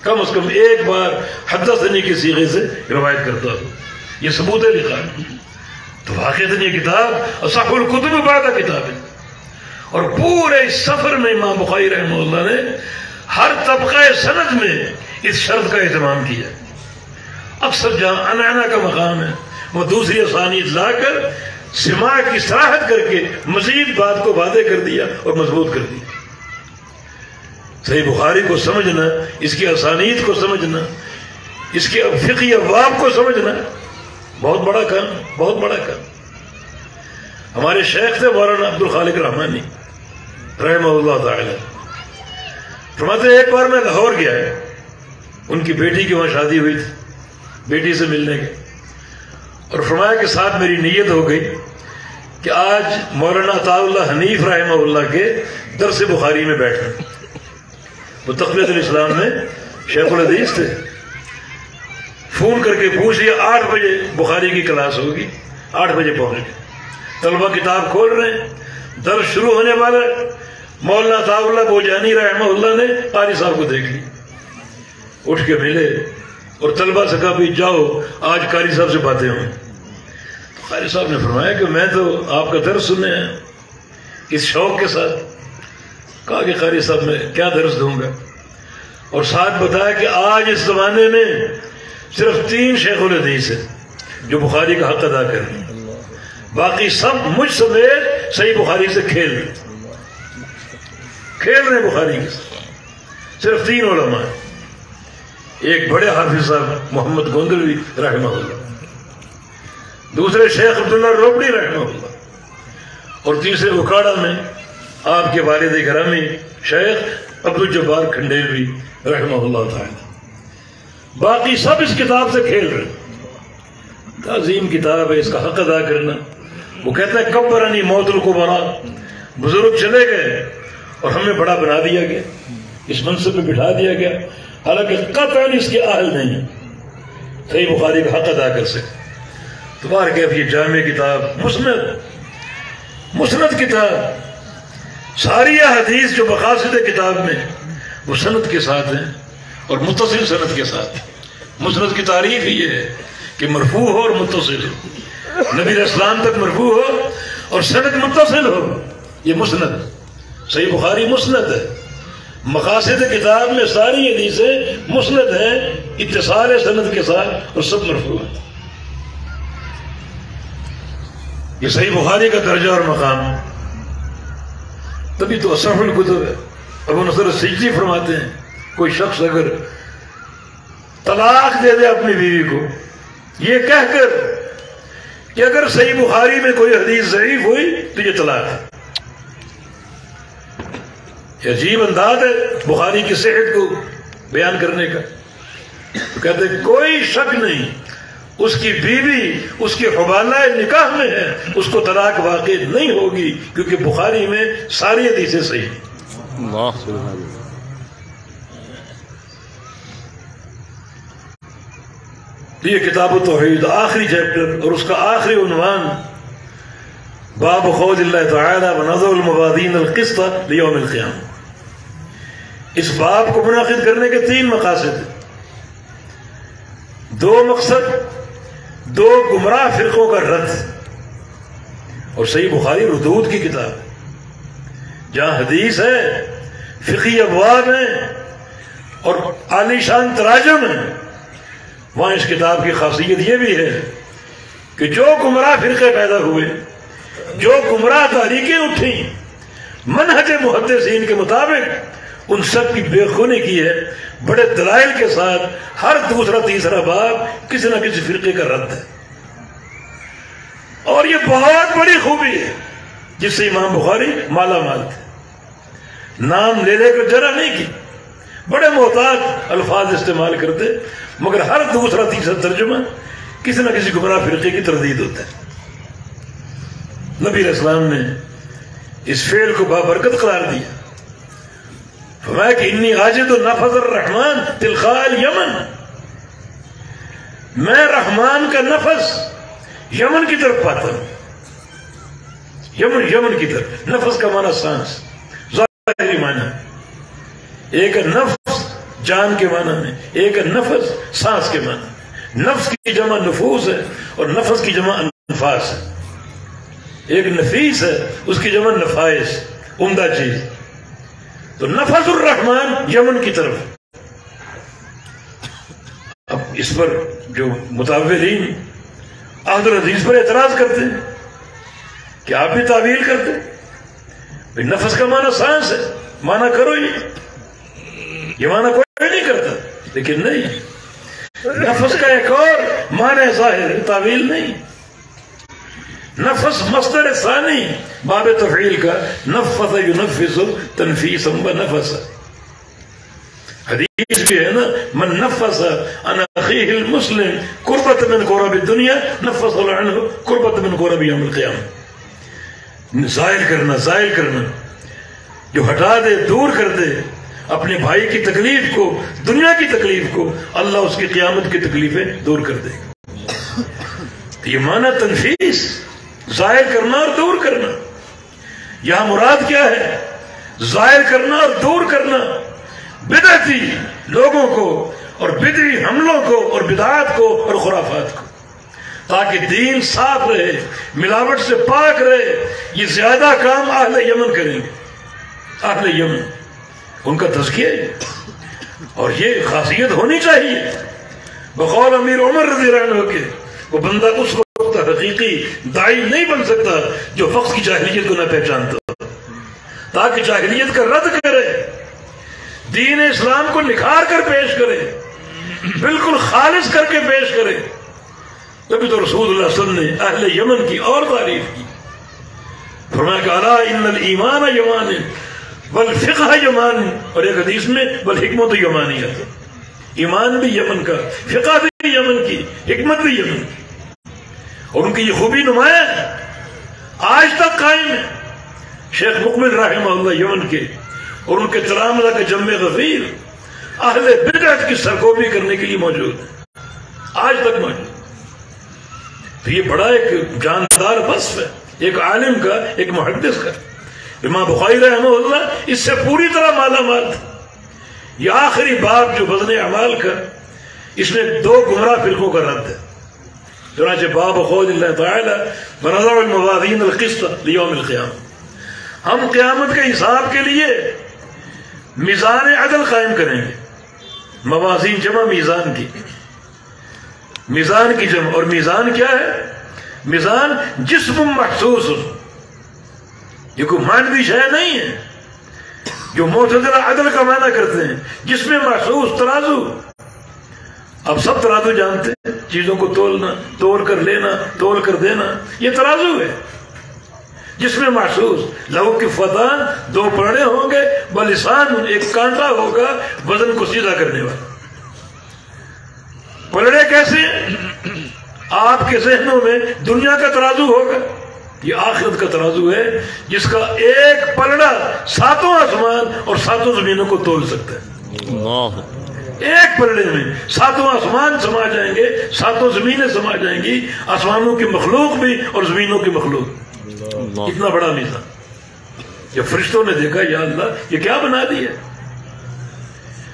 کم از کم ایک بار حدثنی کے صیغے سے روایت کرتا ہو، یہ ثبوت لقاء۔ تو واقعتاً یہ کتاب اصح الکتب بعد کتاب ہے، اور پورے اس سفر میں امام بخاری رحمہ اللہ نے ہر طبقہ سند میں اس شرط کا اہتمام کیا۔ اکثر جہاں عنعنہ کا مقام ہے وہ دوسری اسانید لا کر سماع کی صراحت کر کے مزید بات کو واضح کر دیا اور مضبوط کر دیا۔ صحیح بخاری کو سمجھنا، اس کی اسانید کو سمجھنا، اس کے فقہی ابواب کو سمجھنا بہت بڑا کام، بہت بڑا کام۔ ہمارے شیخ تھے مولانا عبد الخالق رحمانی رحمہ اللہ تعالی، فرماتے ایک بار میں لاہور گیا ہے، ان کی بیٹی کی وہاں شادی ہوئی تھی، بیٹی سے ملنے گئے، اور فرمایا کہ ساتھ میری نیت ہو گئی کہ آج مولانا عطاء اللہ حنیف رحمہ اللہ کے درس بخاری میں بیٹھنا۔ وہ تقویت الاسلام میں شیخ الحدیث تھے، فون کر کے پوچھ لیا 8 بجے بخاری کی کلاس ہوگی، 8 بجے پہنچ گئے، طلبہ کتاب کھول رہے ہیں، درس شروع ہونے والا ہے، مولانا عطاء اللہ بوجانی رحمہ اللہ نے قاری صاحب کو دیکھ لی، اٹھ کے ملے اور طلبہ سے کہا بھی جاؤ آج قاری صاحب سے باتیں ہوں۔ قاری صاحب نے فرمایا کہ میں تو آپ کا درس سنے ہیں اس شوق کے ساتھ۔ کہا کہ قاری صاحب میں کیا درس دوں گا، اور ساتھ بتایا کہ آج اس زمانے میں صرف 3 شیخ الحدیث ہیں جو بخاری کا حق ادا کر رہے ہیں، باقی سب مجھ سمیت صحیح بخاری سے کھیل رہے ہیں بخاری کے ساتھ۔ صرف 3 علماء ہیں، ایک بڑے حافظ صاحب محمد گوندلوی رحمہ اللہ، دوسرے شیخ عبداللہ روبڑی رحمہ اللہ، اور تیسرے اکاڑا میں آپ کے والد گرامی شیخ عبدالجبار کھنڈیلوی رحمہ اللہ تعالی۔ باقی سب اس کتاب سے کھیل رہے ہیں، عظیم کتاب ہے، اس کا حق ادا کرنا۔ وہ کہتا ہے کبرنی موت الکبرا، بزرگ چلے گئے اور ہمیں بڑا بنا دیا گیا، اس منصب میں بٹھا دیا گیا، حالانکہ قطعاً اس کے اہل نہیں صحیح بخاری کا حق ادا کر سکے۔ تو بار کہ یہ جامع کتاب، مسند کتاب، ساری حدیث جو مقاصد کتاب میں وہ سند کے ساتھ ہیں اور متصل سند کے ساتھ۔ مسند کی تعریف ہی یہ ہے کہ مرفوع ہو اور متصل ہو، نبی علیہ السلام تک مرفوع ہو اور سند متصل ہو، یہ مسند۔ صحیح بخاری مسند ہے، مقاصد کتاب میں ساری حدیثیں مسند ہیں اتصال سند کے ساتھ اور سب مرفوع ہیں۔ یہ صحیح بخاری کا درجہ اور مقام، تبھی تو اصح الکتب ہے۔ ابو نصر السجدی فرماتے ہیں کوئی شخص اگر طلاق دے دے اپنی بیوی کو یہ کہہ کر کہ اگر صحیح بخاری میں کوئی حدیث ضعیف ہوئی تو یہ طلاق ہے، یہ عجیب انداز ہے بخاری کی صحت کو بیان کرنے کا۔ تو کہتے ہیں کوئی شک نہیں اس کی بیوی اس کے حوالہ نکاح میں ہے، اس کو طلاق واقع نہیں ہوگی کیونکہ بخاری میں ساری حدیثیں صحیح ہیں۔ تو یہ کتاب التوحید آخری چیپٹر اور اس کا آخری عنوان باب قول اللہ تعالی ونضع الموازین القسط لیوم القیامہ. اس باب کو منعقد کرنے کے 3 مقاصد ہیں. 2 مقصد، 2 گمراہ فرقوں کا رد. اور صحیح بخاری ردود کی کتاب جہاں حدیث ہے، فقہی ابواب ہیں اور عالی شان تراجم ہیں، وہاں اس کتاب کی خاصیت یہ بھی ہے کہ جو گمراہ فرقے پیدا ہوئے، جو گمراہ تحریکیں اٹھیں منہج محدثین کے مطابق، ان سب کی بے خونی کی ہے. بڑے دلائل کے ساتھ ہر دوسرا تیسرا باب کسی نہ کسی فرقے کا رد ہے. اور یہ بہت بڑی خوبی ہے جس سے امام بخاری مالا مال تھے. نام لے لے کر جرح نہیں کی، بڑے محتاط الفاظ استعمال کرتے، مگر ہر دوسرا تیسرا ترجمہ کسی نہ کسی گمراہ فرقے کی تردید ہوتا ہے. نبی علیہ السلام نے اس فعل کو بابرکت قرار دیا. فرمایا کہ انی عاجد نفذ الرحمن تلقاء الیمن، میں رحمان کا نفذ یمن کی طرف پاتا ہوں. یمن کی طرف. نفذ کا معنی سانس، ظاہری معنی. ایک نفس جان کے معنی میں، ایک نفذ سانس کے معنی. نفس کی جمع نفوس ہے اور نفس کی جمع انفاس ہے. ایک نفیس ہے، اس کی جمع نفائس، عمدہ چیز. تو نفذ الرحمن یمن کی طرف. اب اس پر جو متاولین عہد الحدیث پر اعتراض کرتے ہیں کہ آپ بھی تعویل کرتے ہیں، نفس کا معنی سانس ہے، معنی کرو یہ معنی کوئی نہیں کرتا. لیکن نہیں، نفس کا ایک اور معنی ظاہر ہے، تعویل نہیں. نفس مصدر ثانی باب تفعیل کا، نفث ینفث تنفیسا ونفس. حدیث بھی ہے نا، من نفس عن اخیہ المسلم قربۃ من قرب الدنیا نفس اللہ عنہ قربۃ من قرب یوم القیامہ. زائل کرنا، جو ہٹا دے، دور کر دے اپنے بھائی کی تکلیف کو، دنیا کی تکلیف کو، اللہ اس کی قیامت کی تکلیفیں دور کر دے گا. یہ معنی تنفیس، ظاہر کرنا اور دور کرنا. یہاں مراد کیا ہے؟ ظاہر کرنا اور دور کرنا بدعتی لوگوں کو اور بدعی حملوں کو اور بدعات کو اور خرافات کو، تاکہ دین صاف رہے، ملاوٹ سے پاک رہے. یہ زیادہ کام اہل یمن کریں گے. اہل یمن، ان کا تزکیہ ہے اور یہ خاصیت ہونی چاہیے. بقول امیر عمر رضی اللہ عنہ کے، وہ بندہ اس وقت حقیقی داعی نہیں بن سکتا جو وقت کی جاہلیت کو نہ پہچانتا، تاکہ جاہلیت کا رد کرے، دین اسلام کو نکھار کر پیش کرے، بالکل خالص کر کے پیش کرے. تبھی تو رسول اللہ صلی اللہ علیہ وسلم نے اہل یمن کی اور تعریف کی. فرمایا کہ الا ان الایمان یمان والفقہ یمان، اور ایک حدیث میں والحکمت یمانیت. ایمان بھی یمن کا، فقہ بھی یمن کی، حکمت بھی یمن کی. اور ان کی یہ خوبی نمایاں آج تک قائم ہے. شیخ مقبل رحمہ اللہ یمن کے اور ان کے تلامذہ کے جمع غفیر اہل بدعت کی سرکوبی کرنے کے لیے موجود ہے، آج تک موجود. تو یہ بڑا ایک جاندار وصف ہے ایک عالم کا، ایک محدث کا. امام بخاری رحمہ اللہ اس سے پوری طرح مالا مال تھا. یہ آخری باب جو وزن اعمال کا، اس میں 2 گمراہ فرقوں کا رد ہے. چنانچہ باب قول اللہ تعالی ونضع الموازین القسط لیوم القیامہ. ہم قیامت کے حساب کے لیے میزان عدل قائم کریں گے. موازین جمع میزان کی، میزان کی جمع. اور میزان کیا ہے؟ میزان جسم محسوس، یہ کوئی مانوی شے نہیں ہے جو معتزلہ عدل کا معنی کرتے ہیں. جسم محسوس، ترازو. اب سب ترازو جانتے ہیں، چیزوں کو تولنا، تول کر لینا، تول کر دینا، یہ ترازو ہے. جس میں محسوس لہو کی فتان، 2 پڑے ہوں گے، بلسان، ایک کانٹا ہوگا وزن کو سیدھا کرنے والا. پلڑے کیسے؟ آپ کے ذہنوں میں دنیا کا ترازو ہوگا، یہ آخرت کا ترازو ہے جس کا ایک پلڑا 7 آسمان اور 7 زمینوں کو تول سکتا ہے. ایک پلڑے میں 7 آسمان سما جائیں گے، 7 زمینیں سما جائیں گی، آسمانوں کی مخلوق بھی اور زمینوں کی مخلوق. اتنا بڑا میزان. جب فرشتوں نے دیکھا یا اللہ یہ کیا بنا دیا،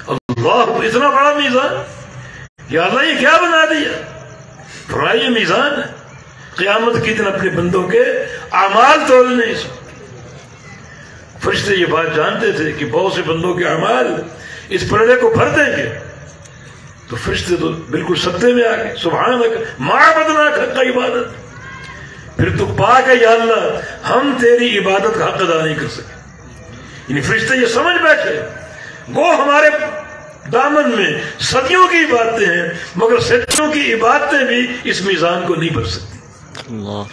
اللہ اتنا بڑا میزان، یا اللہ یہ کیا بنا دیا. فرمایا یہ میزان ہے، قیامت کے دن اپنے بندوں کے اعمال تولنے. اس فرشتے یہ بات جانتے تھے کہ بہت سے بندوں کے اعمال اس پلڑے کو بھر دیں گے. تو فرشتے تو بالکل سطح میں آ گئے. سبحانک ما عبدناک حق عبادت، پھر تو پاک ہے یا اللہ ہم تیری عبادت کا حق ادا نہیں کر سکے. یعنی فرشتے یہ سمجھ بیٹھے وہ ہمارے دامن میں صدیوں کی باتیں ہیں، مگر صدیوں کی عبادتیں بھی اس میزان کو نہیں بھر سکتی.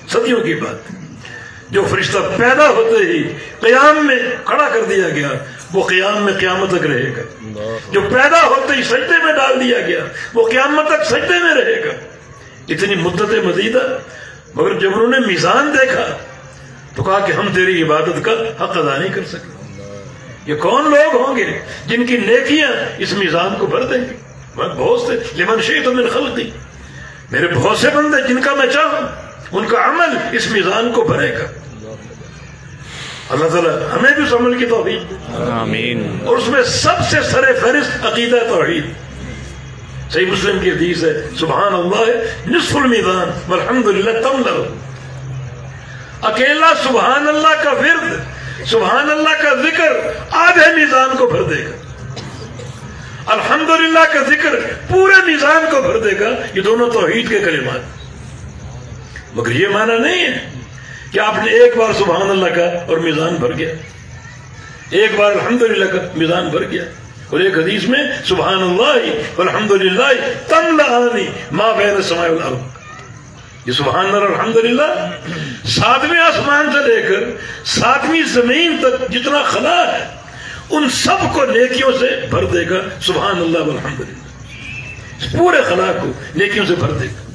صدیوں کی بات جو فرشتہ پیدا ہوتے ہی قیام میں کھڑا کر دیا گیا وہ قیام میں قیامت تک رہے گا. جو پیدا ہوتے ہی سجدے میں ڈال دیا گیا وہ قیامت تک سجدے میں رہے گا. اتنی مدت مدیدہ، مگر جب انہوں نے میزان دیکھا تو کہا کہ ہم تیری عبادت کا حق ادا نہیں کر سکتے. یہ کون لوگ ہوں گے جن کی نیکیاں اس میزان کو بھر دیں گے؟ بہت سے لمن شئت من خلقی، میرے بہت سے بندے جن کا میں چاہوں ان کا عمل اس میزان کو بھرے گا. اللہ تعالیٰ ہمیں بھی اس عمل کی توفیق دے آمین. اور اس میں سب سے سر فہرست عقیدہ توحید. صحیح مسلم کی حدیث ہے سبحان اللہ نصف المیزان والحمدللہ تملأ. اکیلا سبحان اللہ کا ورد، سبحان اللہ کا ذکر آدھے میزان کو بھر دے گا. الحمدللہ کا ذکر پورے میزان کو بھر دے گا. یہ دونوں توحید کے کلمات. مگر یہ معنی نہیں ہے کہ آپ نے ایک بار سبحان اللہ کا اور میزان بھر گیا، ایک بار الحمدللہ کا میزان بھر گیا. اور ایک حدیث میں سبحان اللہ والحمدللہ تملأان ما بین السماء والارض. یہ سبحان اللہ اور الحمدللہ 7ویں آسمان سے لے کر 7ویں زمین تک جتنا خلا ہے ان سب کو نیکیوں سے بھر دے گا. سبحان اللہ والحمدللہ اس پورے خلا کو نیکیوں سے بھر دے گا.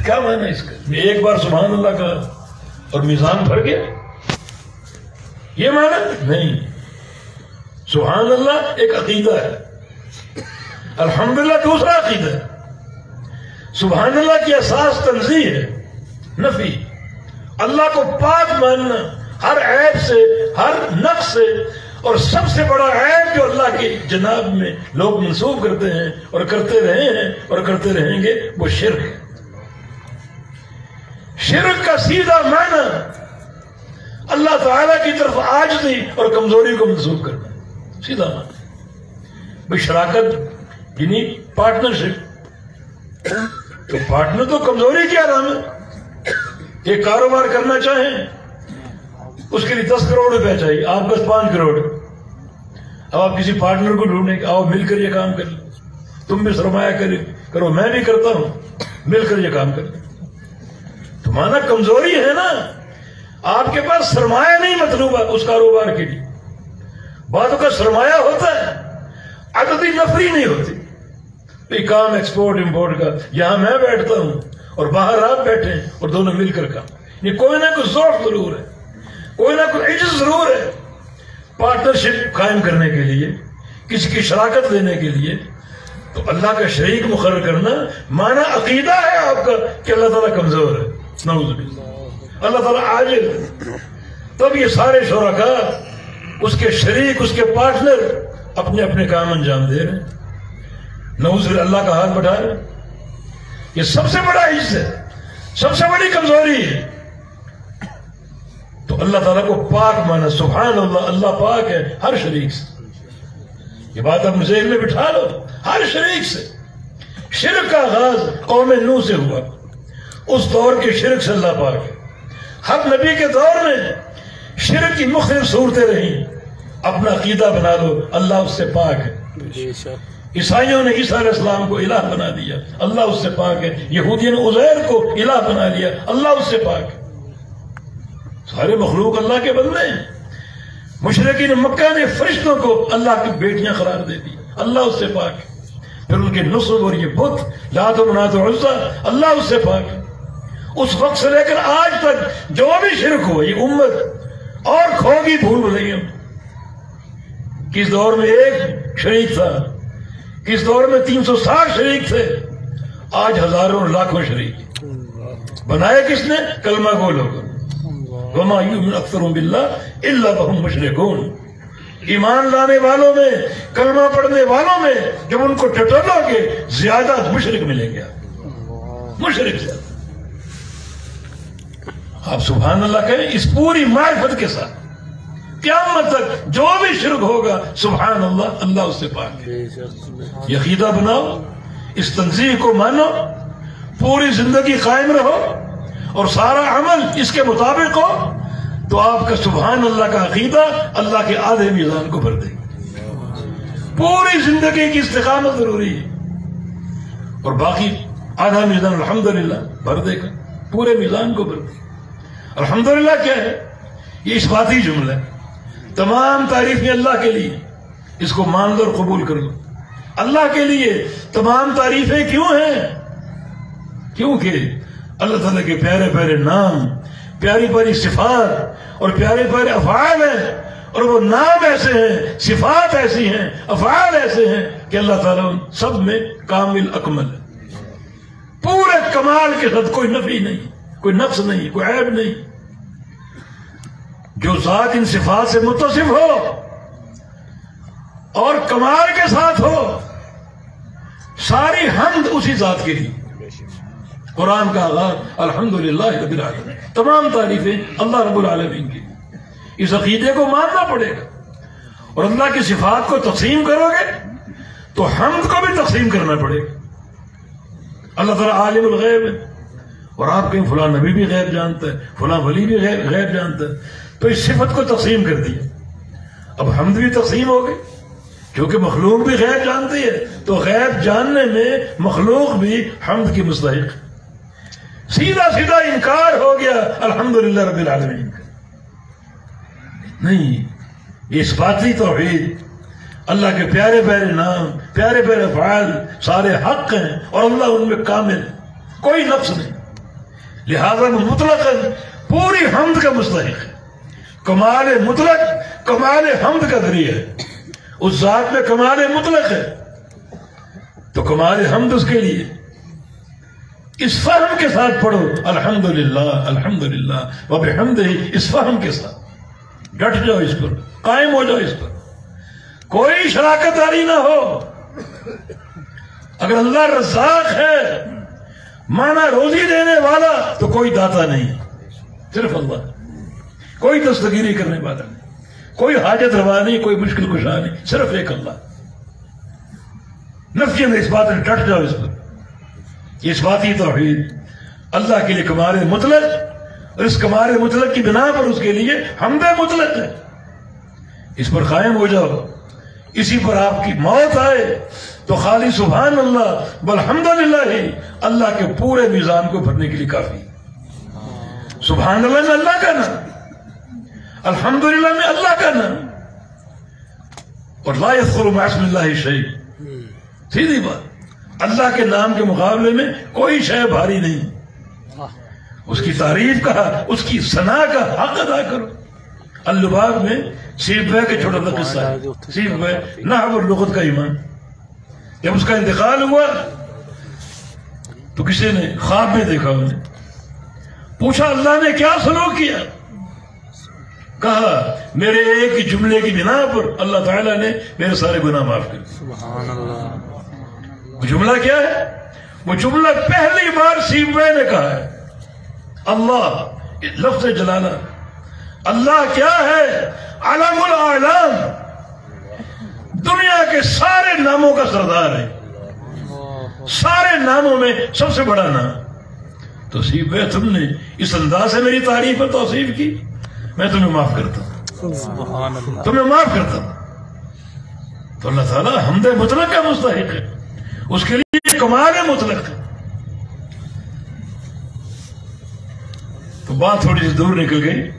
کیا معنی اس کا؟ ایک بار سبحان اللہ کا اور میزان بھر گیا، یہ معنی نہیں. سبحان اللہ ایک عقیدہ ہے، الحمدللہ دوسرا عقیدہ ہے. سبحان اللہ کی اساس تنزیہ ہے، نفی. اللہ کو پاک ماننا ہر عیب سے، ہر نقص سے. اور سب سے بڑا عیب جو اللہ کی جناب میں لوگ منسوب کرتے ہیں اور کرتے رہے ہیں اور کرتے رہیں گے وہ شرک ہے. شرک کا سیدھا معنی اللہ تعالیٰ کی طرف عاجزی اور کمزوری کو منسوب کرنا، سیدھا معنی. شراکت یعنی پارٹنرشپ، تو پارٹنر تو کمزوری کی علامت. ایک کاروبار کرنا چاہیں اس کے لیے 10 کروڑ روپے چاہیے، آپ بس 5 کروڑ. اب آپ کسی پارٹنر کو ڈھونڈیں کہ آؤ مل کر یہ کام کر لیں، تم بھی سرمایہ کرو میں بھی کرتا ہوں، مل کر یہ کام کر لیں. تو مانا کمزوری ہے نا، آپ کے پاس سرمایہ نہیں مطلوب ہے اس کاروبار کے لیے. بعضوں کا سرمایہ ہوتا ہے، عددی نفری نہیں ہوتی. یہ کام ایکسپورٹ امپورٹ کا یہاں میں بیٹھتا ہوں اور باہر آپ بیٹھے ہیں اور دونوں مل کر کام. یہ کوئی نہ کوئی ضعف ضرور ہے، کوئی نہ کوئی عجز ضرور ہے. پارٹنرشپ قائم کرنے کے لیے، کسی کی شراکت لینے کے لیے تو اللہ کا شریک مقرر کرنا معنی عقیدہ ہے آپ کا کہ اللہ تعالیٰ کمزور ہے، نعوذ باللہ، اللہ تعالیٰ عاجز ہے. تب یہ سارے شرکاء اس کے شریک، اس کے پارٹنر اپنے اپنے کام انجام دے رہے ہیں. نعوذ باللہ اللہ کا ہاتھ بٹھا رہے ہیں. یہ سب سے بڑا عجز ہے، سب سے بڑی کمزوری ہے. تو اللہ تعالیٰ کو پاک مانا. سبحان اللہ، اللہ پاک ہے ہر شریک سے. یہ بات آپ ذہن میں بٹھا لو، ہر شریک سے. شرک کا آغاز قوم نوح سے ہوا، اس دور کے شرک سے اللہ پاک ہے. ہر نبی کے دور میں شرک کی مختلف صورتیں رہیں. اپنا عقیدہ بنا لو اللہ اس سے پاک ہے. عیسائیوں نے عیسیٰ علیہ السلام کو الہ بنا دیا، اللہ اس سے پاک ہے. یہودیوں نے عزیر کو الہ بنا لیا، اللہ اس سے پاک ہے. سارے مخلوق اللہ کے بندے ہیں. مشرکین مکہ نے فرشتوں کو اللہ کی بیٹیاں قرار دے دی، اللہ اس سے پاک ہے. پھر ان کے نصب اور یہ بت لات و منات و عزا، اللہ اس سے پاک ہے. اس وقت سے لے کر آج تک جو بھی شرک ہو، یہ امت اور کھو گی بھول بھلیوں. کس دور میں ایک شریک تھا کہ اس دور میں 360 شریک تھے، آج ہزاروں لاکھوں شریک۔ بنائے کس نے؟ کلمہ گو لوگوں۔ وما یؤمن اکثرهم باللہ الا وهم مشرکون۔ ایمان لانے والوں میں، کلمہ پڑھنے والوں میں جب ان کو ٹٹولو گے زیادہ مشرک ملیں گے، مشرک زیادہ۔ آپ سبحان اللہ کہیں اس پوری معرفت کے ساتھ قیامت تک جو بھی شرک ہوگا سبحان اللہ، اللہ اس سے پاک ہے۔ یہ عقیدہ بناؤ، اس تنزیہ کو مانو، پوری زندگی قائم رہو اور سارا عمل اس کے مطابق ہو، تو آپ کا سبحان اللہ کا عقیدہ اللہ کے آدھے میزان کو بھر دے گا۔ پوری زندگی کی استقامت ضروری ہے، اور باقی آدھا میزان الحمدللہ بھر دے گا، پورے میزان کو بھر دے گا۔ الحمدللہ کیا ہے؟ یہ اثباتی جملہ ہے، تمام تعریفیں اللہ کے لیے، اس کو مان لو اور قبول کر لو۔ اللہ کے لیے تمام تعریفیں کیوں ہیں؟ کیونکہ اللہ تعالیٰ کے پیارے پیارے نام، پیاری پیاری صفات اور پیارے پیارے افعال ہیں، اور وہ نام ایسے ہیں، صفات ایسی ہیں، افعال ایسے ہیں کہ اللہ تعالیٰ ان سب میں کامل اکمل ہے، پورے کمال کے ساتھ، کوئی نفی نہیں، کوئی نقص نہیں، کوئی عیب نہیں۔ جو ذات ان صفات سے متصف ہو اور کمال کے ساتھ ہو، ساری حمد اسی ذات کے لیے۔ قرآن کا آغاز الحمدللہ رب العالمین، تمام تعریفیں اللہ رب العالمین کی۔ اس عقیدے کو ماننا پڑے گا، اور اللہ کی صفات کو تقسیم کرو گے تو حمد کو بھی تقسیم کرنا پڑے گا۔ اللہ تعالیٰ عالم الغیب ہے، اور آپ کہیں فلاں نبی بھی غیب جانتا ہے، فلاں ولی بھی غیب جانتا ہے، تو اس صفت کو تقسیم کر دیا۔ اب حمد بھی تقسیم ہو گئی، کیونکہ مخلوق بھی غیب جانتی ہے، تو غیب جاننے میں مخلوق بھی حمد کی مستحق ہے۔ سیدھا سیدھا انکار ہو گیا الحمدللہ رب العالمین کا۔ نہیں، یہ اثباتی توحید، اللہ کے پیارے پیارے نام، پیارے پیارے افعال سارے حق ہیں، اور اللہ ان میں کامل ہے، کوئی نقص نہیں، لہذا مطلق پوری حمد کا مستحق ہے۔ کمال مطلق کمال حمد کا ذریعہ ہے، اس ذات میں کمال مطلق ہے، تو کمال حمد اس کے لیے۔ اس فہم کے ساتھ پڑھو الحمدللہ الحمدللہ وبحمدہ، اس فہم کے ساتھ ڈٹ جاؤ، اس پر قائم ہو جاؤ، اس پر کوئی شراکت داری نہ ہو۔ اگر اللہ رزاق ہے، مانا روزی دینے والا، تو کوئی داتا نہیں، صرف اللہ۔ کوئی دستگیری کرنے والا نہیں، کوئی حاجت روا نہیں، کوئی مشکل کشا نہیں، صرف ایک اللہ۔ نفی میں اس بات میں ڈٹ جاؤ، اس پر یہ اثباتی توحید، اللہ کے لیے کمال مطلق، اور اس کمال مطلق کی بنا پر اس کے لیے حمد مطلق ہے، اس پر قائم ہو جاؤ۔ اسی پر آپ کی موت آئے تو خالی سبحان اللہ والحمدللہ ہی اللہ کے پورے میزان کو بھرنے کے لیے کافی۔ سبحان اللہ میں اللہ کا نام، الحمدللہ میں اللہ کا نام، اور لا یذکر مع اسم اللہ شیء، سیدھی بات۔ اللہ کے نام کے مقابلے میں کوئی شے بھاری نہیں، اس کی تعریف کا، اس کی ثنا کا حق ادا کرو۔ اللباب میں سیب بے کے چھوٹا سا قصہ ہے، سیب بے نحو اور لغت کا امام، جب اس کا انتقال ہوا تو کسی نے خواب میں دیکھا، انہیں پوچھا اللہ نے کیا سلوک کیا؟ کہا میرے ایک جملے کی بنا پر اللہ تعالیٰ نے میرے سارے گناہ معاف کر دیے۔ سبحان اللہ۔ وہ جملہ کیا ہے؟ وہ جملہ پہلی بار سیبوے نے کہا ہے، اللہ لفظ جلالہ، اللہ کیا ہے؟ علم الاعلام، دنیا کے سارے ناموں کا سردار ہے، سارے ناموں میں سب سے بڑا نام۔ تو سیبوے تم نے اس انداز سے میری تعریف اور توصیف کی، میں تمہیں معاف کرتا ہوں، سبحان اللہ، تمہیں معاف کرتا ہوں۔ تو اللہ تعالیٰ حمد مطلق کا مستحق ہے، اس کے لیے کمال مطلق ہے۔ تو بات تھوڑی سی دور نکل گئی۔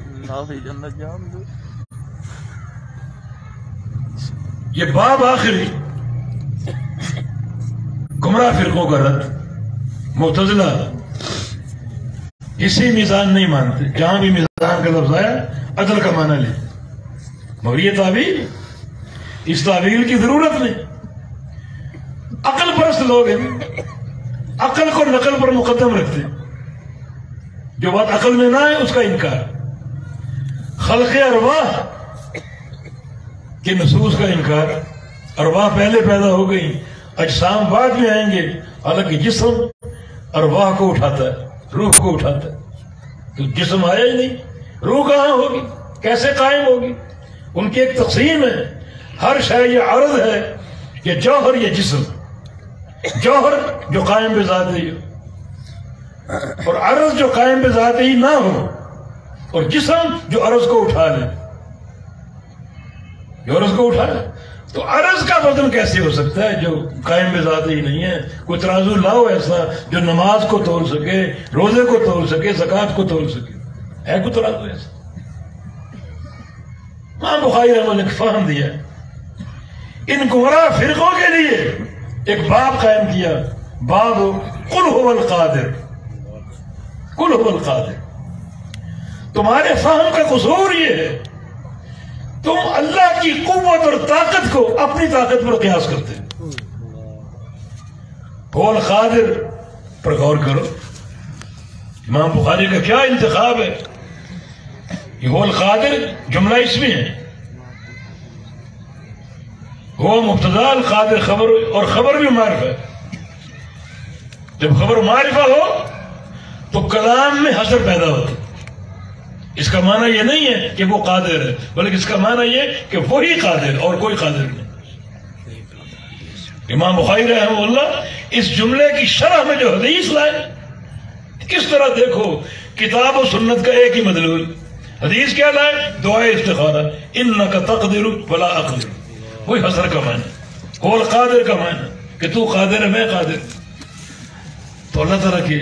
یہ باب آخری گمراہ فرقوں کا رد، معتزلہ اسی میزان نہیں مانتے، جہاں بھی میزان کا لفظ آیا عدل کا معنی لے، مگر یہ تعویل، اس تعویل کی ضرورت نہیں۔ عقل پرست لوگ ہیں، عقل کو نقل پر مقدم رکھتے ہیں، جو بات عقل میں نہ ہے اس کا انکار، خلق ارواح کے نصوص کا انکار، ارواح پہلے پیدا ہو گئی، اجسام بعد میں آئیں گے، حالانکہ جسم ارواح کو اٹھاتا ہے، روح کو اٹھاتا ہے، تو جسم آیا ہی نہیں، روح کہاں ہوگی، کیسے قائم ہوگی؟ ان کی ایک تقسیم ہے، ہر شے یہ عرض ہے، یہ جوہر یہ جسم، جوہر جو قائم بذات ہی ہو اور عرض جو قائم بذات ہی نہ ہو، اور جسم جو عرض کو اٹھا لے، جو عرض کو اٹھا لے، تو عرض کا وزن کیسے ہو سکتا ہے جو قائم بذات ہی نہیں ہے؟ کوئی ترازو لاؤ ایسا جو نماز کو تول سکے، روزے کو تول سکے، زکوٰۃ کو تول سکے، ہے کوئی ترازو ایسا؟ امام بخاری رحمہ اللہ نے فہم دیا، ان گمراہ فرقوں کے لیے ایک باب قائم کیا، باب قل هو القادر، قل هو القادر۔ تمہارے فہم کا قصور یہ ہے، تم اللہ کی قوت اور طاقت کو اپنی طاقت پر قیاس کرتے ہیں۔ هو القادر پر غور کرو، امام بخاری کا کیا انتخاب ہے؟ یہ هو القادر جملہ اسمی ہے، وہ مبتدا، القادر خبر، اور خبر بھی معرفہ ہے۔ جب خبر معرفہ ہو تو کلام میں حصر پیدا ہوتا ہے۔ اس کا معنی یہ نہیں ہے کہ وہ قادر ہے، بلکہ اس کا معنی یہ کہ وہی قادر اور کوئی قادر نہیں۔ امام بخاری رحمہ اللہ اس جملے کی شرح میں جو حدیث لائے، کس طرح دیکھو کتاب و سنت کا ایک ہی مدلول، حدیث کیا لائے؟ دعائے استخارہ، انک تقدر ولا اقدر، وہی حصر کا معنی، قول قادر کا معنی کہ تو قادر ہے میں قادر۔ تو اللہ تعالیٰ کی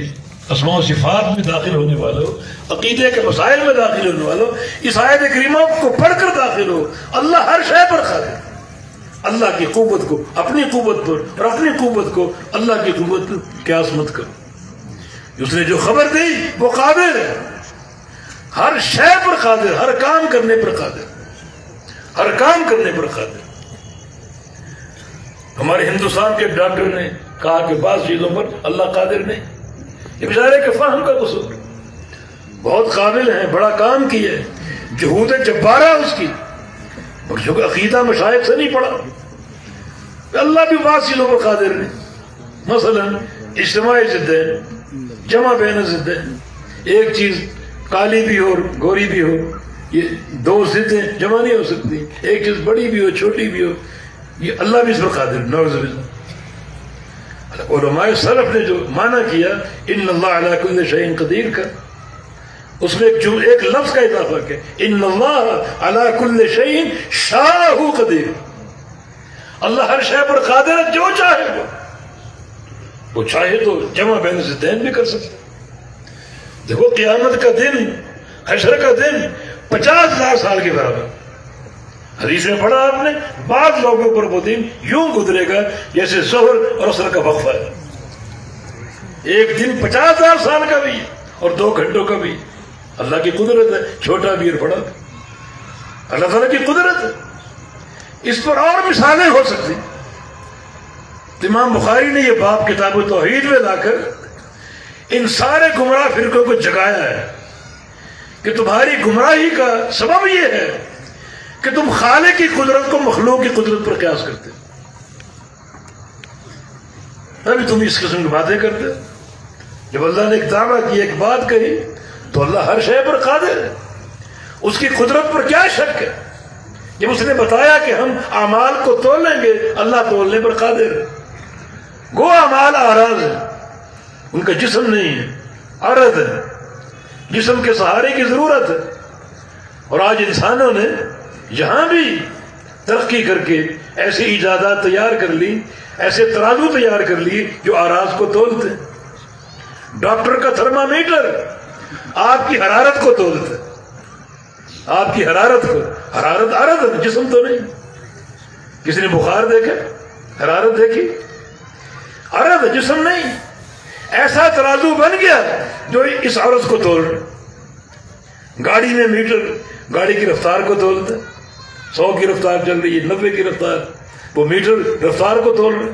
اسماء و صفات میں داخل ہونے والوں، عقیدے کے مسائل میں داخل ہونے والوں، اس آیت کریمہ کو پڑھ کر داخل ہو، اللہ ہر شے پر قادر، اللہ کی قوت کو اپنی قوت پر اور اپنی قوت کو اللہ کی قوت پر قیاس مت کرو۔ اس نے جو خبر دی وہ قادر ہے، ہر شے پر قادر، ہر کام کرنے پر قادر، ہر کام کرنے پر قادر۔ ہمارے ہندوستان کے ڈاکٹر نے کہا کہ بعض چیزوں پر اللہ قادر نہیں، یہ بیچارے کے فہم کا قصور، بہت قابل ہیں، بڑا کام کیا ہے، جہود جبارہ اس کی، اور جو کہ عقیدہ مشائخ سے نہیں پڑا، اللہ بھی بعض چیزوں پر قادر نہیں۔ مثلا اجتماعی ضدین، جمع بین ضدین، ایک چیز کالی بھی ہو اور گوری بھی ہو، یہ دو ضدیں جمع نہیں ہو سکتی، ایک چیز بڑی بھی ہو چھوٹی بھی ہو، یہ اللہ بھی اس پر قادر، نعوذ باللہ۔ علماء سلف نے جو معنی کیا ان اللہ علی کل شیء قدیر کا، اس میں ایک لفظ کا اضافہ کیا، ان اللہ علی کل شیء شاءہ قدیر، اللہ ہر شے پر قادر ہے، جو چاہے وہ چاہے تو جمع بین ضدین بھی کر سکتے۔ دیکھو قیامت کا دن، حشر کا دن 50,000 سال کے برابر، حدیث میں پڑھا آپ نے، بعض لوگوں پر وہ دن یوں گزرے گا جیسے ظہر اور عصر کا وقفہ ہے، ایک دن 50,000 سال کا بھی اور 2 گھنٹوں کا بھی، اللہ کی قدرت ہے، چھوٹا بھی اور بڑا بھی، اللہ تعالیٰ کی قدرت ہے۔ اس پر اور مثالیں ہو سکتی۔ امام بخاری نے یہ باب کتاب توحید میں لا کر ان سارے گمراہ فرقوں کو جگایا ہے کہ تمہاری گمراہی کا سبب یہ ہے کہ تم خالق کی قدرت کو مخلوق کی قدرت پر قیاس کرتے، ابھی تم اس قسم کی باتیں کرتے۔ جب اللہ نے ایک دعویٰ کی، ایک بات کہی، تو اللہ ہر شے پر قادر ہے، اس کی قدرت پر کیا شک ہے؟ جب اس نے بتایا کہ ہم اعمال کو تولیں گے، اللہ تولنے پر قادر ہے۔ گو اعمال اعراض ہے، ان کا جسم نہیں ہے، عرض ہے، جسم کے سہارے کی ضرورت ہے۔ اور آج انسانوں نے یہاں بھی ترقی کر کے ایسی ایجادات تیار کر لی، ایسے ترازو تیار کر لی جو اعراض کو تولتے ہیں۔ ڈاکٹر کا تھرمامیٹر آپ کی حرارت کو تولتا ہے، آپ کی حرارت کو، حرارت عرض ہے، جسم تو نہیں۔ کسی نے بخار دیکھا، حرارت دیکھی، عرض ہے، جسم نہیں۔ ایسا ترازو بن گیا جو اس عرض کو تول رہا۔ گاڑی میں میٹر گاڑی کی رفتار کو تولتا ہے، 100 کی رفتار چل رہی ہے، 90 کی رفتار، وہ میٹر رفتار کو تول رہا ہے۔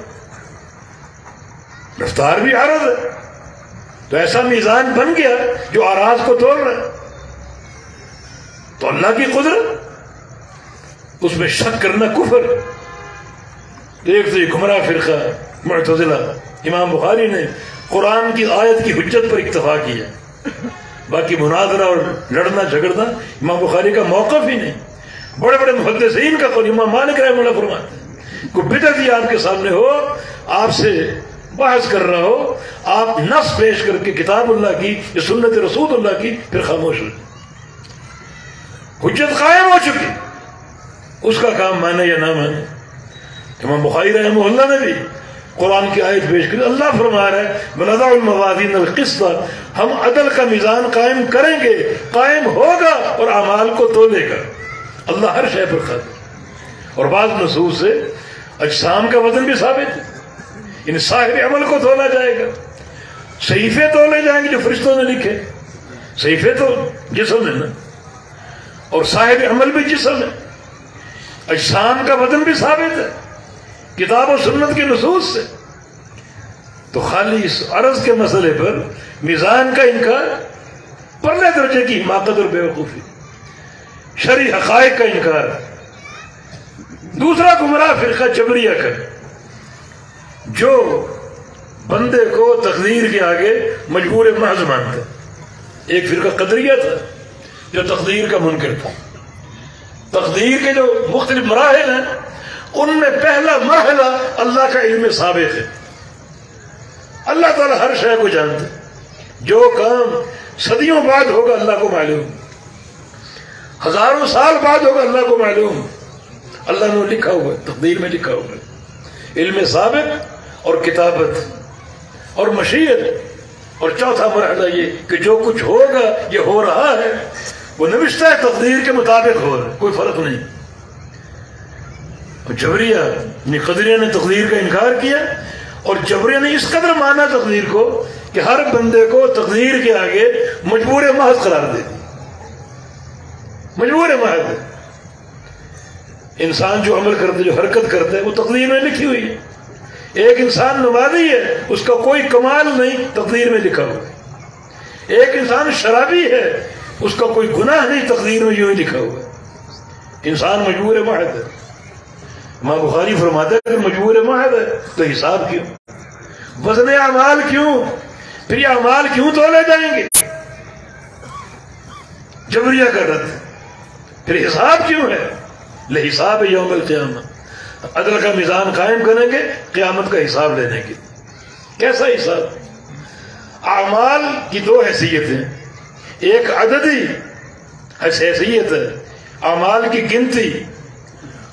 رفتار بھی عرض ہے، تو ایسا میزان بن گیا جو آراز کو توڑ رہا ہے. تو اللہ کی قدرت، اس میں شک کرنا کفر. ایک تو یہ گمراہ فرقہ معتزلہ، امام بخاری نے قرآن کی آیت کی حجت پر اکتفا کیا، باقی مناظرہ اور لڑنا جھگڑنا امام بخاری کا موقف ہی نہیں. بڑے بڑے محدثین کا قول، امام مالک رحمہ اللہ فرماتے ہیں کوئی بدعتی آپ کے سامنے ہو، آپ سے بحث کر رہا ہو، آپ نص پیش کر کے کتاب اللہ کی یا سنت رسول اللہ کی، پھر خاموش ہو جائے. حجت قائم ہو چکی، اس کا کام مانے یا نہ مانے. امام بخاری رحمہ اللہ نے بھی قرآن کی آیت پیش کی، اللہ فرما رہا ہے وَنَضَعُ الْمَوَازِينَ الْقِسْطَ، ہم عدل کا میزان قائم کریں گے، قائم ہوگا اور اعمال کو تولے گا. اللہ ہر شے پر قادر. اور بعض نصوص سے اجسام کا وزن بھی ثابت ہے، ان صاحب عمل کو تولا جائے گا. صحیفے تولے جائیں گے جو فرشتوں نے لکھے، صحیفے تو جسم ہے نا، اور صاحب عمل بھی جسم ہے. اجسام کا وزن بھی ثابت ہے کتاب و سنت کے نصوص سے. تو خالی اس عرض کے مسئلے پر میزان کا انکار پرلے درجے کی حماقت اور بیوقوفی. شرعی حقائق کا انکار. دوسرا گمراہ فرقہ جبریہ کا، جو بندے کو تقدیر کے آگے مجبور محض مانتا. ایک فرقہ قدریہ تھا جو تقدیر کا منکر تھا. تقدیر کے جو مختلف مراحل ہیں ان میں پہلا مرحلہ اللہ کا علم سابق ہے. اللہ تعالیٰ ہر شے کو جانتا ہے. جو کام صدیوں بعد ہوگا اللہ کو معلوم، ہزاروں سال بعد ہوگا اللہ کو معلوم. اللہ نے لکھا ہوا ہے، تقدیر میں لکھا ہوا ہے. علم سابق اور کتابت اور مشیت. اور چوتھا مرحلہ یہ کہ جو کچھ ہوگا یہ ہو رہا ہے، وہ نوشتہ ہے تقدیر کے مطابق ہو رہا ہے، کوئی فرق نہیں. جبریہ قدریہ نے تقدیر کا انکار کیا، اور جبریہ نے اس قدر مانا تقدیر کو کہ ہر بندے کو تقدیر کے آگے مجبور محض قرار دے دی. مجبور محض. انسان جو عمل کرتا ہے، جو حرکت کرتا ہے، وہ تقدیر میں لکھی ہوئی ہے. ایک انسان نمازی ہے، اس کا کوئی کمال نہیں، تقدیر میں لکھا ہوا ہے. ایک انسان شرابی ہے، اس کا کوئی گناہ نہیں، تقدیر میں یوں ہی لکھا ہوا ہے. انسان مجبور محض ہے. امام بخاری فرماتا ہے اگر مجبور محض ہے تو حساب کیوں، وزن اعمال کیوں، پھر یہ اعمال کیوں تولے جائیں گے؟ جبریہ کا رد. پھر حساب کیوں ہے؟ لحساب یوم القیامہ، عدل کا میزان قائم کریں گے قیامت کا حساب لینے کے. کیسا حساب؟ اعمال کی دو حیثیتیں، ایک عددی حیثیت ہے اعمال کی گنتی،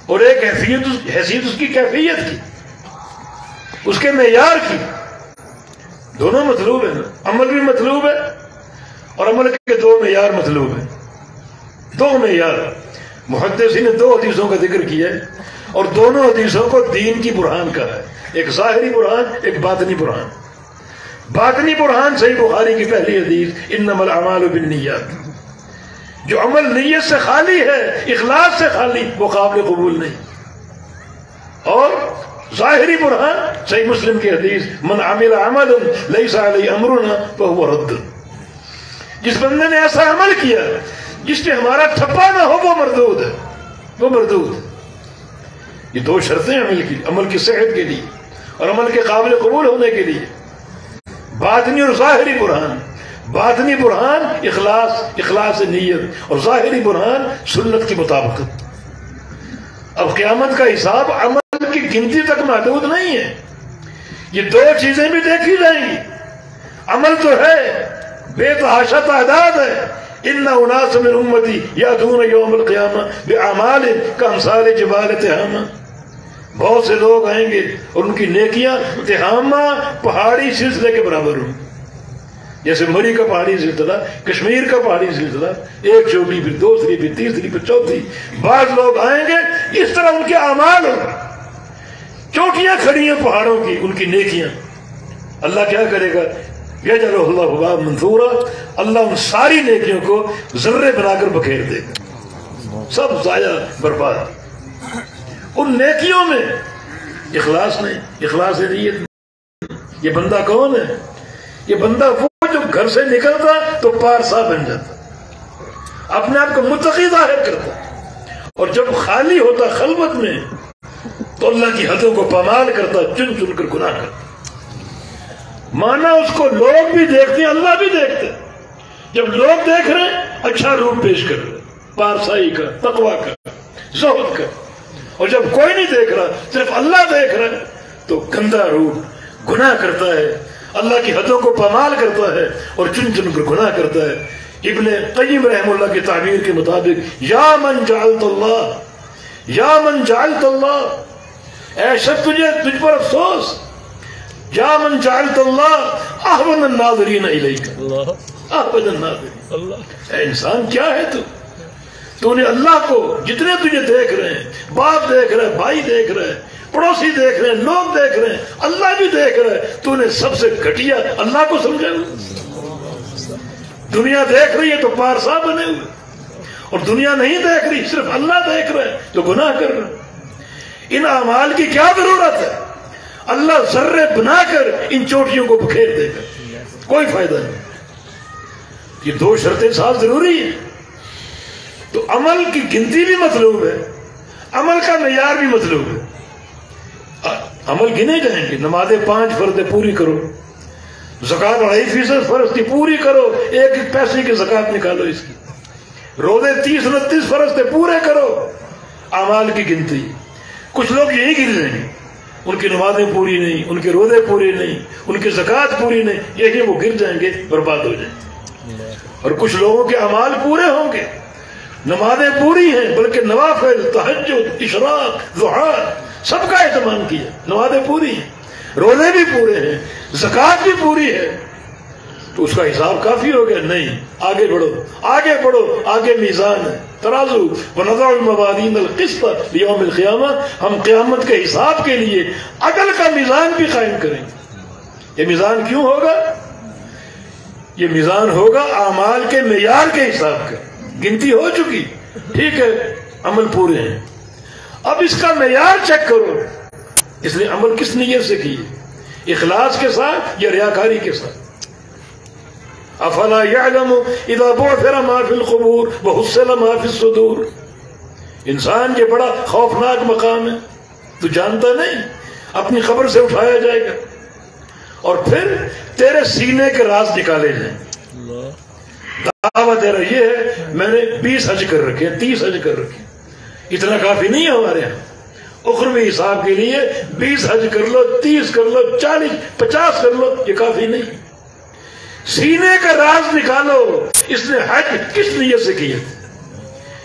اور ایک حیثیت اس کی کیفیت کی، اس کے معیار کی. دونوں مطلوب ہیں نا. عمل بھی مطلوب ہے اور عمل کے دو معیار مطلوب ہیں. دو معیار. محدثین نے دو حدیثوں کا ذکر کیا ہے اور دونوں حدیثوں کو دین کی برہان کہا ہے. ایک ظاہری برہان، ایک باطنی برہان. باطنی برہان صحیح بخاری کی پہلی حدیث انما الاعمال بالنیات. جو عمل نیت سے خالی ہے، اخلاص سے خالی، وہ قابل قبول نہیں. اور ظاہری برہان صحیح مسلم کی حدیث من عمل عملا لیس علیہ امرنا فہو رد. جس بندے نے ایسا عمل کیا جس پہ ہمارا ٹھپا نہ ہو، وہ مردود ہے، وہ مردود. یہ دو شرطیں عمل کی، عمل کی صحت کے لیے اور عمل کے قابل قبول ہونے کے لیے. باطنی اور ظاہری برہان. باطنی برہان اخلاص نیت، اور ظاہری برہان سنت کی مطابقت. اب قیامت کا حساب عمل کی گنتی تک محدود نہیں ہے. یہ دو چیزیں بھی دیکھی جائیں گی. عمل تو ہے، بے تحاشا تعداد ہے. ان اناس من امتی یاتون یوم القیامہ باعمال کامثال جبال تہامہ. بہت سے لوگ آئیں گے اور ان کی نیکیاں تہامہ پہاڑی سلسلے کے برابر ہوں. جیسے مری کا پہاڑی سلسلہ، کشمیر کا پہاڑی سلسلہ، ایک چوٹی پھر دوسری پھر تیسری پھر چوتھی. بعض لوگ آئیں گے اس طرح ان کے اعمال ہوں. چوٹیاں کھڑی ہیں پہاڑوں کی، ان کی نیکیاں. اللہ کیا کرے گا؟ یجعلہ اللہ حبابا منثورا. اللہ ان ساری نیکیوں کو ذرے بنا کر بکھیر دے گا، سب ضائع برباد. ان نیکیوں میں اخلاص نہیں، اخلاص نیت نہیں. یہ بندہ کون ہے؟ یہ بندہ وہ جو گھر سے نکلتا تو پارسا بن جاتا، اپنے آپ کو متقی ظاہر کرتا، اور جب خالی ہوتا خلوت میں تو اللہ کی حدوں کو پامال کرتا، چن چن کر گناہ کرتا۔ مانا اس کو لوگ بھی دیکھتے ہیں، اللہ بھی دیکھتے ہیں۔ جب لوگ دیکھ رہے ہیں اچھا روپ پیش کر رہے ہیں، پارسائی کا، تقویٰ کا، زہد کا، اور جب کوئی نہیں دیکھ رہا صرف اللہ دیکھ رہا ہے تو گندا روپ، گناہ کرتا ہے، اللہ کی حدوں کو پامال کرتا ہے اور چن چن کر گناہ کرتا ہے۔ ابن قیم رحم اللہ کی تعبیر کے مطابق یا من جعلت اللہ، یا من جعلت اللہ، اے شخص تجھ پر افسوس، یا من جعلت اللہ احون الناظرین الیک، احون الناظرین، اے انسان کیا ہے تو نے اللہ کو، جتنے تجھے دیکھ رہے ہیں، باپ دیکھ رہا ہے، بھائی دیکھ رہا ہے، پڑوسی دیکھ رہے ہیں، لوگ دیکھ رہے ہیں، اللہ بھی دیکھ رہا ہے، تو نے سب سے گھٹیا اللہ کو سمجھا۔ دنیا دیکھ رہی ہے تو پارسا بنے ہوئے، اور دنیا نہیں دیکھ رہی، صرف اللہ دیکھ رہا ہے تو گناہ کر رہا ہے۔ ان اعمال کی کیا ضرورت ہے؟ اللہ ذرے بنا کر ان چوٹیوں کو بکھیر دے گا، کوئی فائدہ نہیں۔ یہ دو شرطیں ساتھ ضروری ہیں۔ تو عمل کی گنتی بھی مطلوب ہے، عمل کا معیار بھی مطلوب ہے۔ عمل گنے جائیں گے، نمازیں 5 فرض پوری کرو، زکوٰۃ 2.5% فرض کی پوری کرو، 1 پیسے کی زکوٰۃ نکالو اس کی، روزے 30-29 فرض تھے پورے کرو، اعمال کی گنتی۔ کچھ لوگ یہی گر جائیں گے، ان کی نمازیں پوری نہیں، ان کے روزے پورے نہیں، ان کی زکوٰۃ پوری نہیں، یہی وہ گر جائیں گے، برباد ہو جائیں گے۔ اور کچھ لوگوں کے اعمال پورے ہوں گے، نمازیں پوری ہیں، بلکہ نوافل، تہجد، اشراق، ضحیٰ سب کا اہتمام کیا، نمازیں پوری ہیں، روزے بھی پورے ہیں، زکوٰۃ بھی پوری ہے، تو اس کا حساب کافی ہو گیا؟ نہیں، آگے بڑھو، آگے بڑھو، آگے میزان ہے، ترازو، وَنَضَعُ الْمَوَازِينَ الْقِسْطَ لِيَوْمِ الْقِيَامَةِ، ہم قیامت کے حساب کے لیے عدل کا میزان بھی قائم کریں گے۔ یہ میزان کیوں ہوگا؟ یہ میزان ہوگا اعمال کے معیار کے حساب کا۔ گنتی ہو چکی، ٹھیک ہے، عمل پورے ہیں، اب اس کا معیار چیک کرو، اس لیے عمل کس نیت سے کیے، اخلاص کے ساتھ یا ریاکاری کے ساتھ؟ افلا يعلم اذا بعثر ما في القبور وحصل ما في الصدور، انسان یہ بڑا خوفناک مقام ہے، تو جانتا نہیں اپنی قبر سے اٹھایا جائے گا اور پھر تیرے سینے کے راز نکالے جائیں۔ دعویٰ تیرا یہ ہے میں نے 20 حج کر رکھے، 30 حج کر رکھے، اتنا کافی نہیں ہے ہمارے یہاں۔ اخروی حساب کے لیے 20 حج کر لو، 30 کر لو، 40 50 کر لو، یہ کافی نہیں۔ سینے کا راز نکالو، اس نے حج کس نیت سے کیا،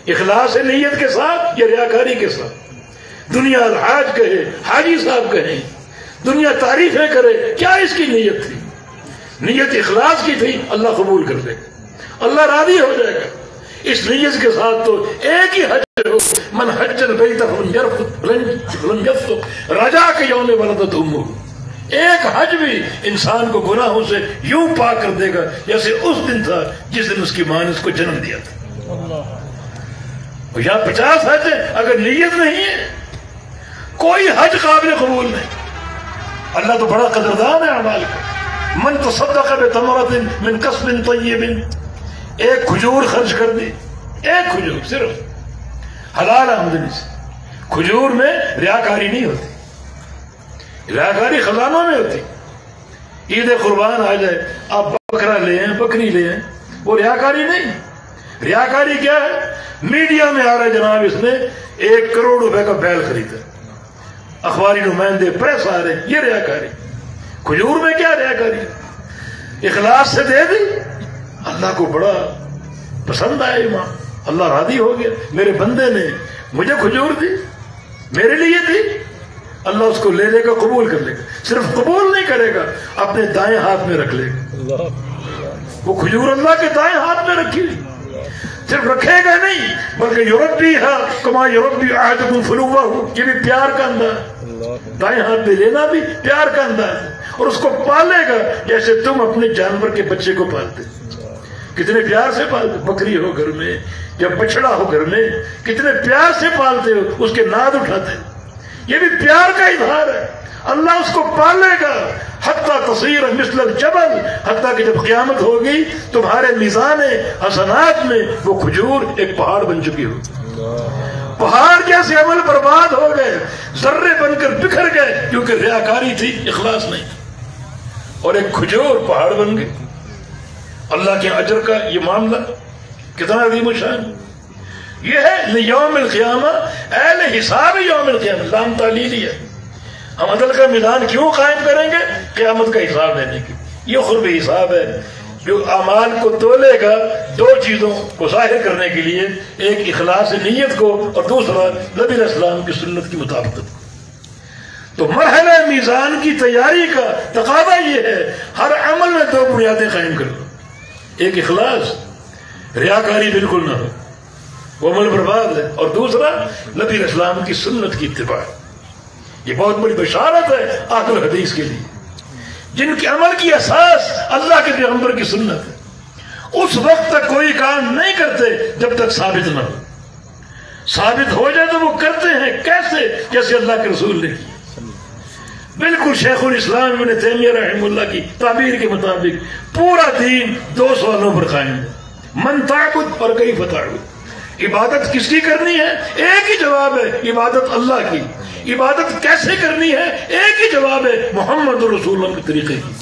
اخلاص نیت کے ساتھ یا ریاکاری کے ساتھ؟ دنیا الحاج کہے، حاجی صاحب کہیں، دنیا تعریفیں کرے، کیا اس کی نیت تھی؟ نیت اخلاص کی تھی، اللہ قبول کر لے گا، اللہ راضی ہو جائے گا۔ اس نیت کے ساتھ تو ایک ہی حج ہو، من حج البیت فلم یفسق رجا کے یوم ولدت امہ، ایک حج بھی انسان کو گناہوں سے یوں پاک کر دے گا جیسے اس دن تھا جس دن اس کی ماں نے اس کو جنم دیا تھا۔ اور یہاں 50 حج ہے، اگر نیت نہیں ہے کوئی حج قابل قبول نہیں۔ اللہ تو بڑا قدردان ہے اعمال کا۔ من تصدق بتمرۃ من کسب طیب، ایک کھجور خرچ کر دی، ایک کھجور صرف حلال آمدنی سے۔ کھجور میں ریاکاری نہیں ہوتی، ریاکاری خزانوں میں ہوتی۔ عید قربان آ جائے، آپ بکرا لے آئیں، بکری لے آئیں، وہ ریاکاری نہیں۔ ریاکاری کیا ہے؟ میڈیا میں آ رہا ہے جناب اس نے 1 کروڑ روپے کا بیل خریدا، اخباری نمائندے پریس آ رہے ہیں، یہ ریاکاری۔ کھجور میں کیا ریاکاری؟ اخلاص سے دے دی، اللہ کو بڑا پسند آیا ایمان، اللہ راضی ہو گیا، میرے بندے نے مجھے کھجور دی، میرے لیے دی، اللہ اس کو لے لے گا، قبول کر لے گا۔ صرف قبول نہیں کرے گا، اپنے دائیں ہاتھ میں رکھ لے گا۔ وہ کھجور اللہ کے دائیں ہاتھ میں رکھی، صرف رکھے گا نہیں بلکہ یربیھا کما یربی احدکم فلوہ، یہ بھی پیار کا انداز، دائیں ہاتھ میں لینا بھی پیار کا انداز، اور اس کو پالے گا جیسے تم اپنے جانور کے بچے کو پالتے۔ کتنے پیار سے پالتے، بکری ہو گھر میں یا بچڑا ہو گھر میں، کتنے پیار سے پالتے ہو، اس کے ناد اٹھاتے، یہ بھی پیار کا اظہار ہے۔ اللہ اس کو پالے گا، حتی تصیر مثل الجبل، حتیٰ کہ جب قیامت ہوگی تمہارے میزان حسنات میں وہ کھجور ایک پہاڑ بن چکی ہو۔ پہاڑ جیسے عمل برباد ہو گئے، ذرے بن کر بکھر گئے، کیونکہ ریاکاری تھی، اخلاص نہیں، اور ایک کھجور پہاڑ بن گئے۔ اللہ کے اجر کا یہ معاملہ کتنا عظیم و شان، یہ ہے لیوم القیامہ، اہل حساب یوم القیامہ، لام تعلیلی ہے۔ ہم عدل کا میدان کیوں قائم کریں گے؟ قیامت کا حساب لینے کی۔ یہ قرب حساب ہے جو اعمال کو تولے گا دو چیزوں کو ظاہر کرنے کے لیے، ایک اخلاص نیت کو، اور دوسرا نبی علیہ السلام کی سنت کی مطابقت۔ تو مرحلہ میزان کی تیاری کا تقاضا یہ ہے ہر عمل میں دو بنیادیں قائم کر لو، ایک اخلاص، ریاکاری بالکل نہ ہو، وہ عمل برباد ہے، اور دوسرا نبی علیہ السلام کی سنت کی اتباع۔ یہ بہت بڑی بشارت ہے اہل الحدیث کے لیے، جن کے عمل کی اساس اللہ کے پیغمبر کی سنت ہے۔ اس وقت تک کوئی کام نہیں کرتے جب تک ثابت نہ ہو، ثابت ہو جائے تو وہ کرتے ہیں، کیسے؟ جیسے اللہ کے رسول نے کی۔ بالکل شیخ الاسلام ابن تیمیہ رحمہ اللہ کی تعبیر کے مطابق پورا دین دو سوالوں پر قائم ہے، من تعبد اور کیف تعبد۔ عبادت کس کی کرنی ہے؟ ایک ہی جواب ہے، عبادت اللہ کی۔ عبادت کیسے کرنی ہے؟ ایک ہی جواب ہے، محمد رسول اللہ کے طریقے کی،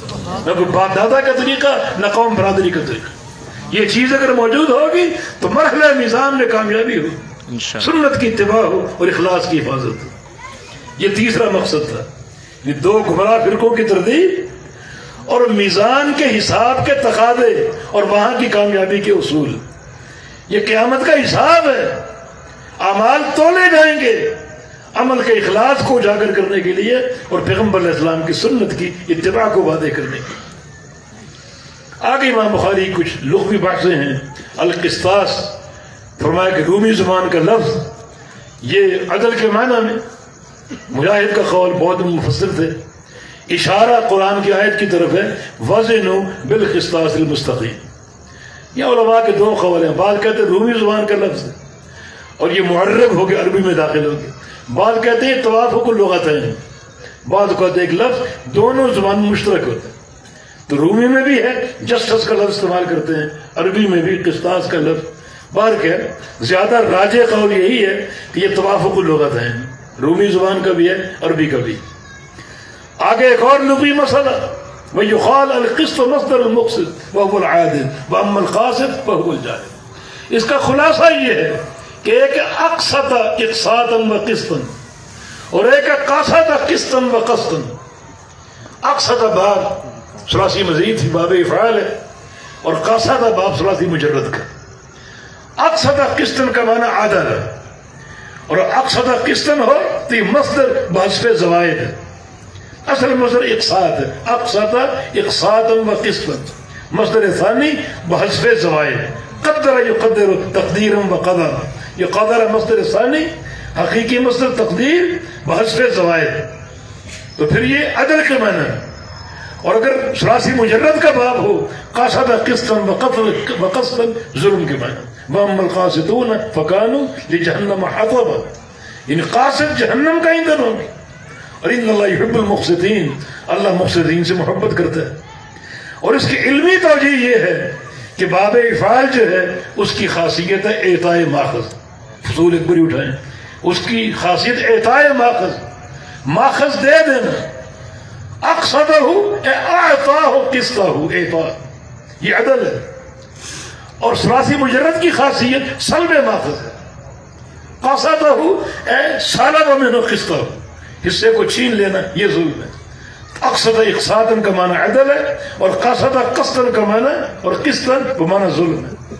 نہ کوئی باپ دادا کا طریقہ، نہ قوم برادری کا طریقہ۔ یہ چیز اگر موجود ہوگی تو مرحلہ میزان میں کامیابی ہو، سنت کی اتباع ہو اور اخلاص کی حفاظت ہو۔ یہ تیسرا مقصد تھا، یہ دو گمراہ فرقوں کی تردید اور میزان کے حساب کے تقاضے اور وہاں کی کامیابی کے اصول۔ یہ قیامت کا حساب ہے، اعمال تولے جائیں گے عمل کے اخلاص کو اجاگر کرنے کے لیے اور پیغمبر علیہ السلام کی سنت کی اتباع کو واضح کرنے کے لیے۔ آگے امام بخاری کچھ لغوی بحثیں ہیں۔ القسطاس فرمایا کہ رومی زبان کا لفظ یہ عدل کے معنی میں، مجاہد کا قول بہت مفسر تھے، اشارہ قرآن کی آیت کی طرف ہے، وزنوا بالقسطاس المستقیم۔ یہ علماء کے دو قول ہیں، بعض کہتے ہیں رومی زبان کا لفظ ہے اور یہ معرب ہو کے عربی میں داخل ہو گیا، بعض کہتے ہیں توافق اللغتین، بعض کہتے ہیں ایک لفظ دونوں زبان میں مشترک ہوتا ہے۔ تو رومی میں بھی ہے جسٹس کا لفظ استعمال کرتے ہیں، عربی میں بھی قسطاس کا لفظ۔ بار کہ زیادہ راجح قول یہی ہے کہ یہ توافق اللغتین، رومی زبان کا بھی ہے، عربی کا بھی۔ آگے ایک اور لغوی مسئلہ، وَيُقَالُ الْقِسْطُ مَصْدَرُ الْمُقْسِطِ وَهُوَ الْعَادِلُ وَأَمَّا الْقَاسِطُ فَهُوَ الْجَانِبُ۔ اس کا خلاصہ یہ ہے کہ ایک اقسط اقساطا و قسطا اور ایک قاسط قسطا و قسطا۔ اقسط باب ثلاثی مزید تھی، باب افعال ہے، اور قاسط باب ثلاثی مجرد کا۔ اقسط قسطا کا معنی عدل ہے، اور اقسط قسطا ہو تو یہ مصدر بحذف زوائد ہے، اصل مصدر اقساط ہے، اقسط اقساطا و قسطا، مصدر ثانی بحذف زوائد، قدر یقدر تقدیرا و قدر، یہ قدر مصدر ثانی، حقیقی مصدر تقدیر بحذف زوائد، تو پھر یہ عدل کے معنی ہے۔ اور اگر ثلاثی مجرد کا باب ہو، قاصد قسطا و قسطا ظلم کے معنی، وَأَمَّا الْقَاسِطُونَ فَكَانُوا لِجَهَنَّمَ حَطَبًا، یعنی قاصد جہنم کا ایندھن ہوگی، اور ان اللہ يحب المقسطین، اللہ مقسطین سے محبت کرتا ہے۔ اور اس کی علمی توجہ یہ ہے کہ باب افعال جو ہے اس کی خاصیت ہے اعطاء ماخذ، فضول ایک بری اٹھائیں، اس کی خاصیت اعطاء ماخذ دے دینا، اقصدہ اعطاہ قسطہ اعطاء، یہ عدل ہے۔ اور ثلاثی مجرد کی خاصیت سلب ماخذ ہے، قصدہ سلب منہ قسطہ، حصے کو چھین لینا، یہ ظلم ہے۔ اقصد اقساطا کا معنی عدل ہے، اور قصد قسطا کا معنی اور قسطا وہ معنی ظلم ہے۔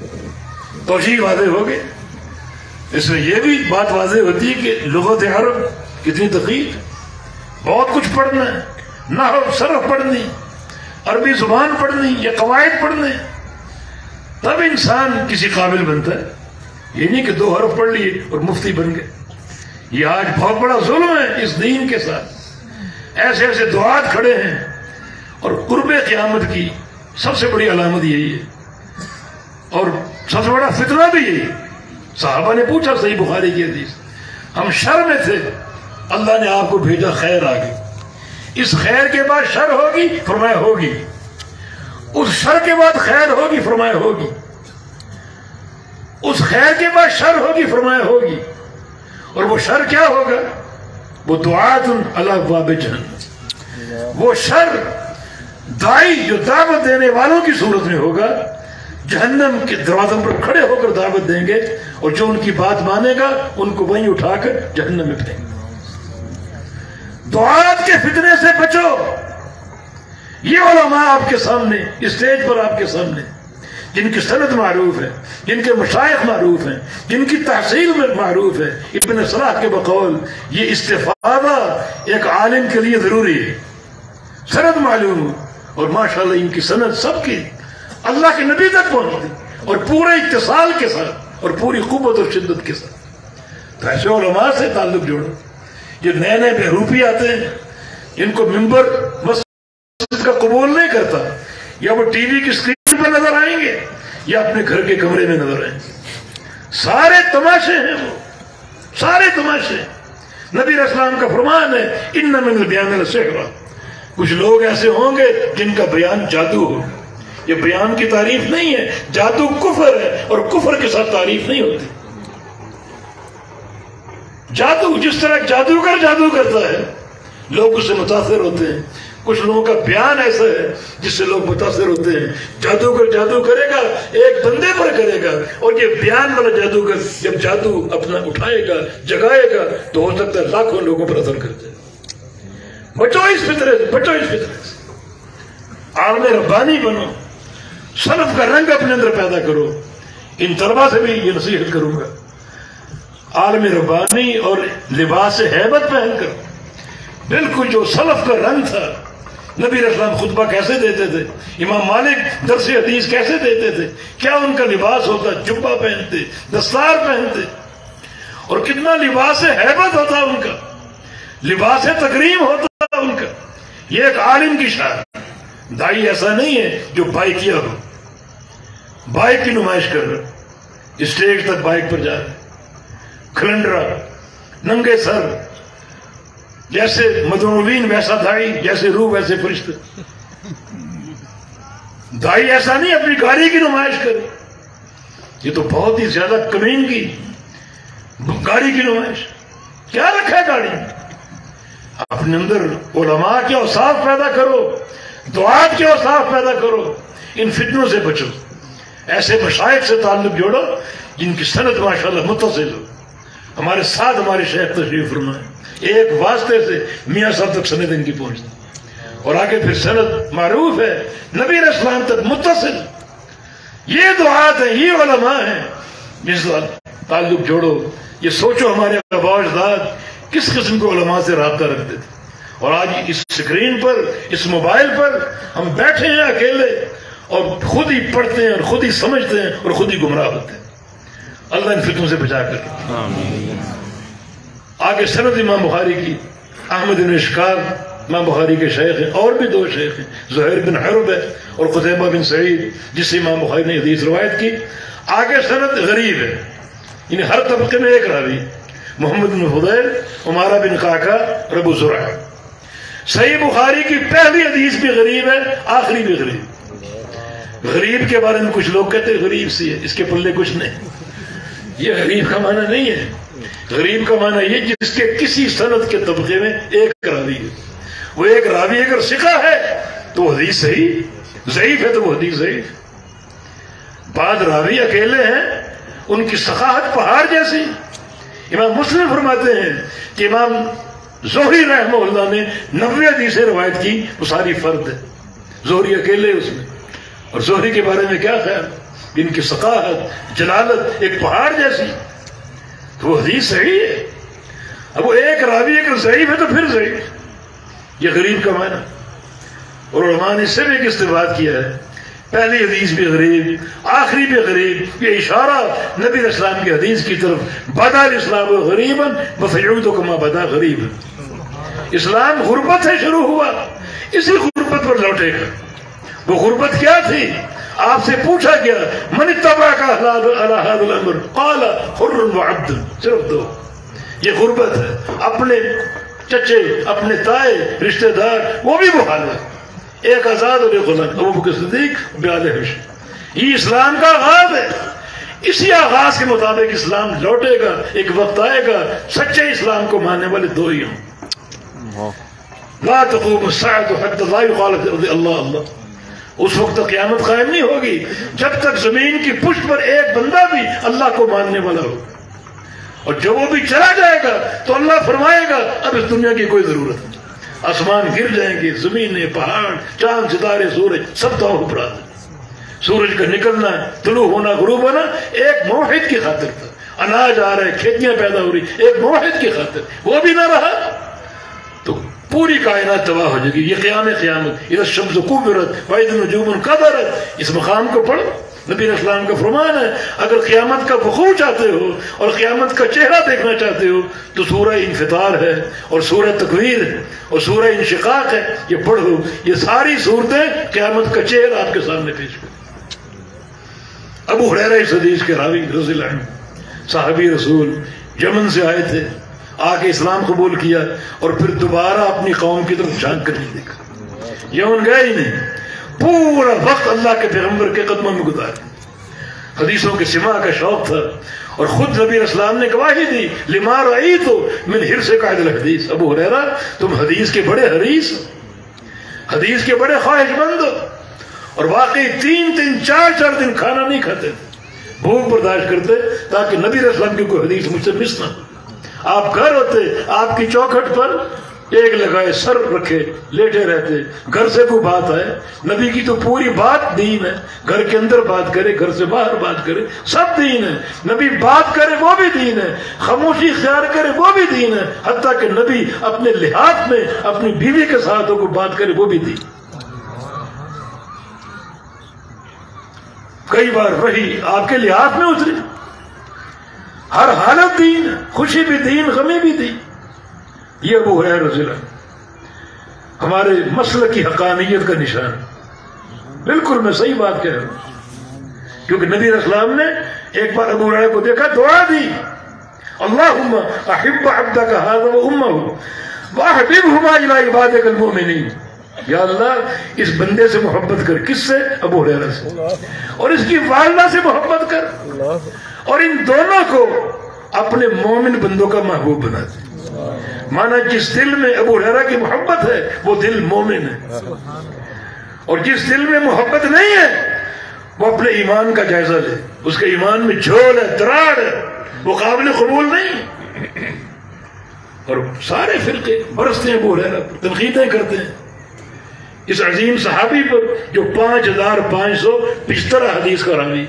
توجیہ واضح ہو گئی۔ اس میں یہ بھی بات واضح ہوتی ہے کہ لغت عرب کتنی دقیق، بہت کچھ پڑھنا ہے، نحو صرف پڑھنی، عربی زبان پڑھنی، یا قواعد پڑھنے، تب انسان کسی قابل بنتا ہے۔ یہ نہیں کہ دو حرف پڑھ لیے اور مفتی بن گئے۔ یہ آج بہت بڑا ظلم ہے اس دین کے ساتھ، ایسے ایسے دعات کھڑے ہیں، اور قرب قیامت کی سب سے بڑی علامت یہی ہے، اور سب سے بڑا فتنہ بھی یہی۔ صحابہ نے پوچھا صحیح بخاری کی حدیث، ہم شر میں تھے، اللہ نے آپ کو بھیجا خیر آگے، اس خیر کے بعد شر ہوگی؟ فرمایا ہوگی. اس شر کے بعد خیر ہوگی؟ فرمایا ہوگی. اس خیر کے بعد شر ہوگی؟ فرمایا ہوگی. اور وہ شر کیا ہوگا؟ وہ دعات علی ابواب جہنم. وہ شر دائی جو دعوت دینے والوں کی صورت میں ہوگا، جہنم کے دروازوں پر کھڑے ہو کر دعوت دیں گے، اور جو ان کی بات مانے گا ان کو وہیں اٹھا کر جہنم میں پھینکیں گے. دعات کے فتنے سے بچو. یہ علماء آپ کے سامنے اسٹیج پر آپ کے سامنے جن کی سند معروف ہے، جن کے مشائخ معروف ہیں، جن کی تحصیل میں معروف ہے، ابن صلاح کے بقول یہ استفادہ ایک عالم کے لیے ضروری ہے. سند معلوم ہو، اور ماشاءاللہ ان کی سند سب کی اللہ کے نبی تک پہنچتی، اور پورے اتصال کے ساتھ اور پوری قوت اور شدت کے ساتھ. تو ایسے علماء سے تعلق جوڑو. جو نئے نئے بہروپی آتے ہیں، جن کو ممبر مسجد کا قبول نہیں کرتا، یا وہ ٹی وی کی اسکرین پر نظر آئیں گے یا اپنے گھر کے کمرے میں نظر آئیں گے. سارے تماشے ہیں، وہ سارے تماشے. نبی علیہ السلام کا فرمان ہے ان من البیان لسحر. کچھ لوگ ایسے ہوں گے جن کا بیان جادو ہو. یہ بیان کی تعریف نہیں ہے، جادو کفر ہے، اور کفر کے ساتھ تعریف نہیں ہوتی. جادو جس طرح جادوگر جادو کرتا ہے لوگ اس سے متاثر ہوتے ہیں. کچھ لوگوں کا بیان ایسا ہے جس سے لوگ متاثر ہوتے ہیں. جادوگر جادو کرے گا ایک بندے پر کرے گا، اور یہ بیان والا جادوگر جب جادو اپنا اٹھائے گا جگائے گا تو ہو سکتا ہے لاکھوں لوگوں پر اثر کر جائے. بچو اس فطرے سے، بچو اس فطرے سے. عالم ربانی بنو، سلف کا رنگ اپنے اندر پیدا کرو. ان طلبا سے بھی یہ نصیحت کروں گا، عالم ربانی اور لباس ہیبت پہن کر بالکل جو سلف کا رنگ تھا. نبی علیہ السلام خطبہ کیسے دیتے تھے، امام مالک درس حدیث کیسے دیتے تھے، کیا ان کا لباس ہوتا؟ جبہ پہنتے، دستار پہنتے، اور کتنا لباس ہیبت ہوتا ان کا، لباس تکریم ہوتا ان کا. یہ ایک عالم کی شان. دائی ایسا نہیں ہے جو بائکیا ہو، بائک کی نمائش کر رہا، اسٹیج تک بائک پر جا رہا، کھلنڈرا، ننگے سر، جیسے مدعوین ویسا دائی، جیسے روح ویسے فرشتے. دائی ایسا نہیں اپنی گاڑی کی نمائش کرے. یہ تو بہت ہی زیادہ کمینگی گاڑی کی نمائش. کیا رکھا ہے گاڑی میں؟ اپنے اندر علماء کے اوصاف پیدا کرو، دعات کے اوصاف پیدا کرو. ان فتنوں سے بچو. ایسے مشائخ سے تعلق جوڑو جن کی سند ماشاءاللہ متصل ہو. ہمارے ساتھ ہمارے شیخ تشریف فرمائے، ایک واسطے سے میاں صاحب تک سند ان کی پہنچتی، اور آگے پھر سند معروف ہے نبی علیہ السلام تک متصل. یہ دعات ہیں، یہ علماء ہیں جن سے تعلق جوڑو. یہ سوچو ہمارے آباء و اجداد کس قسم کے علماء سے رابطہ رکھتے تھے، اور آج اس اسکرین پر، اس موبائل پر ہم بیٹھے ہیں اکیلے اور خود ہی پڑھتے ہیں اور خود ہی سمجھتے ہیں اور خود ہی گمراہ ہوتے ہیں. اللہ ان فتنوں سے بچا کر. آگے سند امام بخاری کی، احمد بن اشکاب امام بخاری کے شیخ ہیں، اور بھی دو شیخ ہیں، زہیر بن حرب ہے اور قتیبہ بن سعید، جس سے امام بخاری نے حدیث روایت کی. آگے سند غریب ہے، یعنی ہر طبقے میں ایک راوی، محمد بن فضیل، عمارہ بن قعقاع اور ابو زرع. صحیح بخاری کی پہلی حدیث بھی غریب ہے، آخری بھی غریب. غریب کے بارے میں کچھ لوگ کہتے ہیں غریب سی ہے، اس کے پلے کچھ نہیں. یہ غریب کا معنی نہیں ہے. غریب کا معنی یہ جس کے کسی سند کے طبقے میں ایک راوی ہے. وہ ایک راوی اگر ثقہ ہے تو وہ حدیث صحیح، ضعیف ہے تو وہ حدیث ضعیف. بعض راوی اکیلے ہیں، ان کی ثقاہت پہاڑ جیسی. امام مسلم فرماتے ہیں کہ امام زہری رحمہ اللہ نے 90 حدیثیں روایت کی، وہ ساری فرد ہے. زہری اکیلے اس میں. اور زہری کے بارے میں کیا خیال؟ ان کی ثقاہت، جلالت ایک پہاڑ جیسی، تو وہ حدیث صحیح ہے. اب وہ ایک راوی اگر ضعیف ہے تو پھر ضعیف. یہ غریب کا معنی. اور علماء نے اس سے بھی ایک استفاد کیا ہے، پہلی حدیث بھی غریب، آخری بھی غریب. یہ اشارہ نبی علیہ السلام کی حدیث کی طرف، بدا الاسلام غریبا وسيعود كما بدا غریبا. اسلام غربت سے شروع ہوا، اسی غربت پر لوٹے گا. وہ غربت کیا تھی؟ آپ سے پوچھا گیا من اتبعك على هذا الامر قال حر وعبد. صرف دو. یہ غربت ہے، اپنے چچے، اپنے تائے، رشتہ دار، وہ بھی محال ہے. ایک آزاد اور ایک غلام، ابو بکر صدیق بیال حبش. یہ اسلام کا آغاز ہے. اسی آغاز کے مطابق اسلام لوٹے گا. ایک وقت آئے گا سچے اسلام کو ماننے والے دو ہی ہوں. لا تقوم الساعة حتى لا يقال اللہ اللہ. اس وقت تک قیامت قائم نہیں ہوگی جب تک زمین کی پشت پر ایک بندہ بھی اللہ کو ماننے والا ہو. اور جب وہ بھی چلا جائے گا تو اللہ فرمائے گا اب اس دنیا کی کوئی ضرورت نہیں. آسمان گر جائیں گے، زمینیں، پہاڑ، چاند، ستارے، سورج سب تو اوپر آتے. سورج کا نکلنا، طلوع ہونا، غروب ہونا ایک موحد کی خاطر تھا. اناج آ رہے، کھیتیاں پیدا ہو رہی ایک موحد کی خاطر. وہ بھی نہ رہا تو پوری کائنات تباہ ہو جائے گی. یہ قیامت. اذا الشمس كورت واذا النجوم انكدرت. اس مقام کو پڑھو. نبی علیہ السلام کا فرمان ہے اگر قیامت کا وقوع چاہتے ہو اور قیامت کا چہرہ دیکھنا چاہتے ہو تو سورہ انفطار ہے اور سورہ تکویر ہے اور سورہ انشقاق ہے. یہ پڑھو. یہ ساری صورتیں قیامت کا چہرہ آپ کے سامنے پیش کریں. ابو ہریرہ اس حدیث کے راوی رضی اللہ عنہ، صحابی رسول، یمن سے آئے تھے، آ کے اسلام قبول کیا اور پھر دوبارہ اپنی قوم کی طرف جھانک کر نہیں دیکھا. یمن گئے ہی نہیں. پورا وقت اللہ کے پیغمبر کے قدموں میں گزارا. حدیثوں کے سماع کا شوق تھا اور خود نبی علیہ السلام نے گواہی دی لما رأیت من حرص قائد الحدیث. ابو ہریرہ تم حدیث کے بڑے حریص، حدیث کے بڑے خواہش مند ہو. اور واقعی 3 4 دن کھانا نہیں کھاتے تھے، بھوک برداشت کرتے تاکہ نبی علیہ السلام کی کوئی حدیث مجھ سے مس نہ ہو. آپ گھر ہوتے، آپ کی چوکھٹ پر ایک لگائے سر رکھے لیٹے رہتے. گھر سے کوئی بات آئے، نبی کی تو پوری بات دین ہے. گھر کے اندر بات کرے، گھر سے باہر بات کرے، سب دین ہے. نبی بات کرے وہ بھی دین ہے، خاموشی اختیار کرے وہ بھی دین ہے. حتیٰ کہ نبی اپنے لحاظ میں اپنی بیوی کے ساتھ کو بات کرے وہ بھی دین. کئی بار وحی آپ کے لحاظ میں اتری. ہر حالت دین، خوشی بھی دین، غمی بھی دین. یہ ابو ہریرہ رضی اللہ عنہ ہمارے مسلک کی حقانیت کا نشان. بالکل میں صحیح بات کہہ رہا ہوں کیونکہ نبی علیہ السلام نے ایک بار ابو ہریرہ کو دیکھا، دعا دی اللہم احب عبدک ھذا وامہ واحببہما الی عبادک المؤمنین. یا اللہ اس بندے سے محبت کر. کس سے؟ ابو ہریرہ سے. اور اس کی والدہ سے محبت کر اور ان دونوں کو اپنے مومن بندوں کا محبوب بنا دے. مانا جس دل میں ابو ہریرہ کی محبت ہے وہ دل مومن ہے، اور جس دل میں محبت نہیں ہے وہ اپنے ایمان کا جائزہ لے. اس کے ایمان میں جھول ہے، دراڑ ہے، وہ قابل قبول نہیں. اور سارے فرقے برستے ہیں ابو ہریرہ پر، تنقیدیں کرتے ہیں اس عظیم صحابی پر جو 5575 حدیث کا راوی،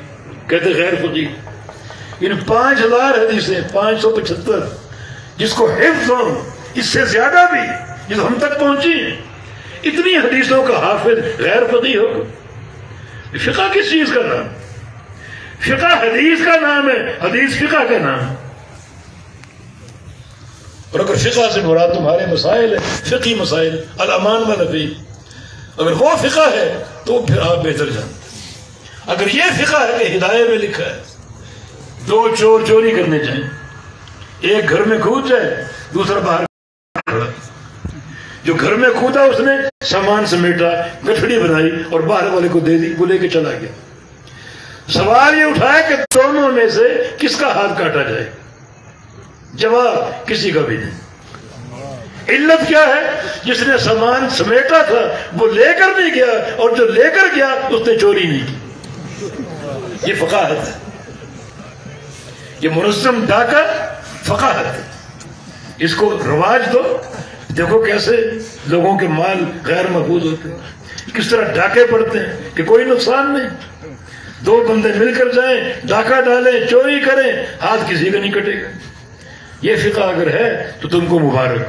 کہتے غیر فقیہ. ان 5000 حدیثیں 575 جس کو حفظ ہو، اس سے زیادہ بھی جس ہم تک پہنچی ہیں، اتنی حدیثوں کا حافظ غیر فقیہ ہو. فقہ کس چیز کا نام؟ فقہ حدیث کا نام ہے، حدیث فقہ کا نام ہے. اور اگر فقہ سے مراد تمہارے مسائل ہے، فقہی مسائل، الامان والنفی، اگر وہ فقہ ہے تو پھر آپ بہتر جانتے. اگر یہ فقہ ہے کہ ہدایت میں لکھا ہے 2 چور چوری کرنے جائیں، ایک گھر میں کھود جائے، دوسرا باہر کھڑا. جو گھر میں کھودا اس نے سامان سمیٹا، گٹھڑی بنائی اور باہر والے کو دے دی، وہ لے کے چلا گیا. سوال یہ اٹھایا کہ دونوں میں سے کس کا ہاتھ کاٹا جائے؟ جواب کسی کا بھی نہیں. علت کیا ہے؟ جس نے سامان سمیٹا تھا وہ لے کر نہیں گیا، اور جو لے کر گیا اس نے چوری نہیں کی. یہ فقاہت ہے، یہ منظم ڈاکہ فقاہت ہے. اس کو رواج دو. دیکھو کیسے لوگوں کے مال غیر محفوظ ہوتے ہیں، کس طرح ڈاکے پڑتے ہیں کہ کوئی نقصان نہیں. 2 بندے مل کر جائیں، ڈاکہ ڈالیں، چوری کریں، ہاتھ کسی کا نہیں کٹے گا. یہ فقہ اگر ہے تو تم کو مبارک.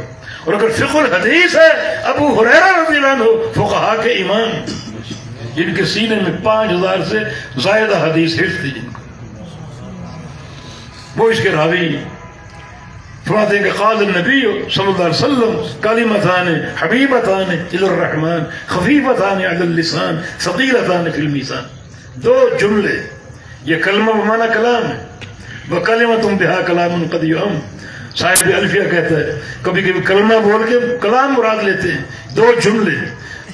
اور اگر فقہ الحدیث ہے، ابو ہریرہ رضی اللہ عنہ فقہاء کے امام، جن کے سینے میں 5000 سے زائدہ حدیث حفظ تھی، جن کو وہ اس کے راوی فرماتے ہیں کہ قال النبی صلی اللہ علیہ وسلم کلمتان حبیبتان الی الرحمن خفیفتان علی اللسان ثقیلتان فی المیزان. 2 جملے، یہ کلمہ بمعنی کلام ہے، وکلمۃ بہا کلام قد یعم، صاحب الفیہ کہتا ہے کبھی کبھی کلمہ بول کے کلام مراد لیتے ہیں، دو جملے،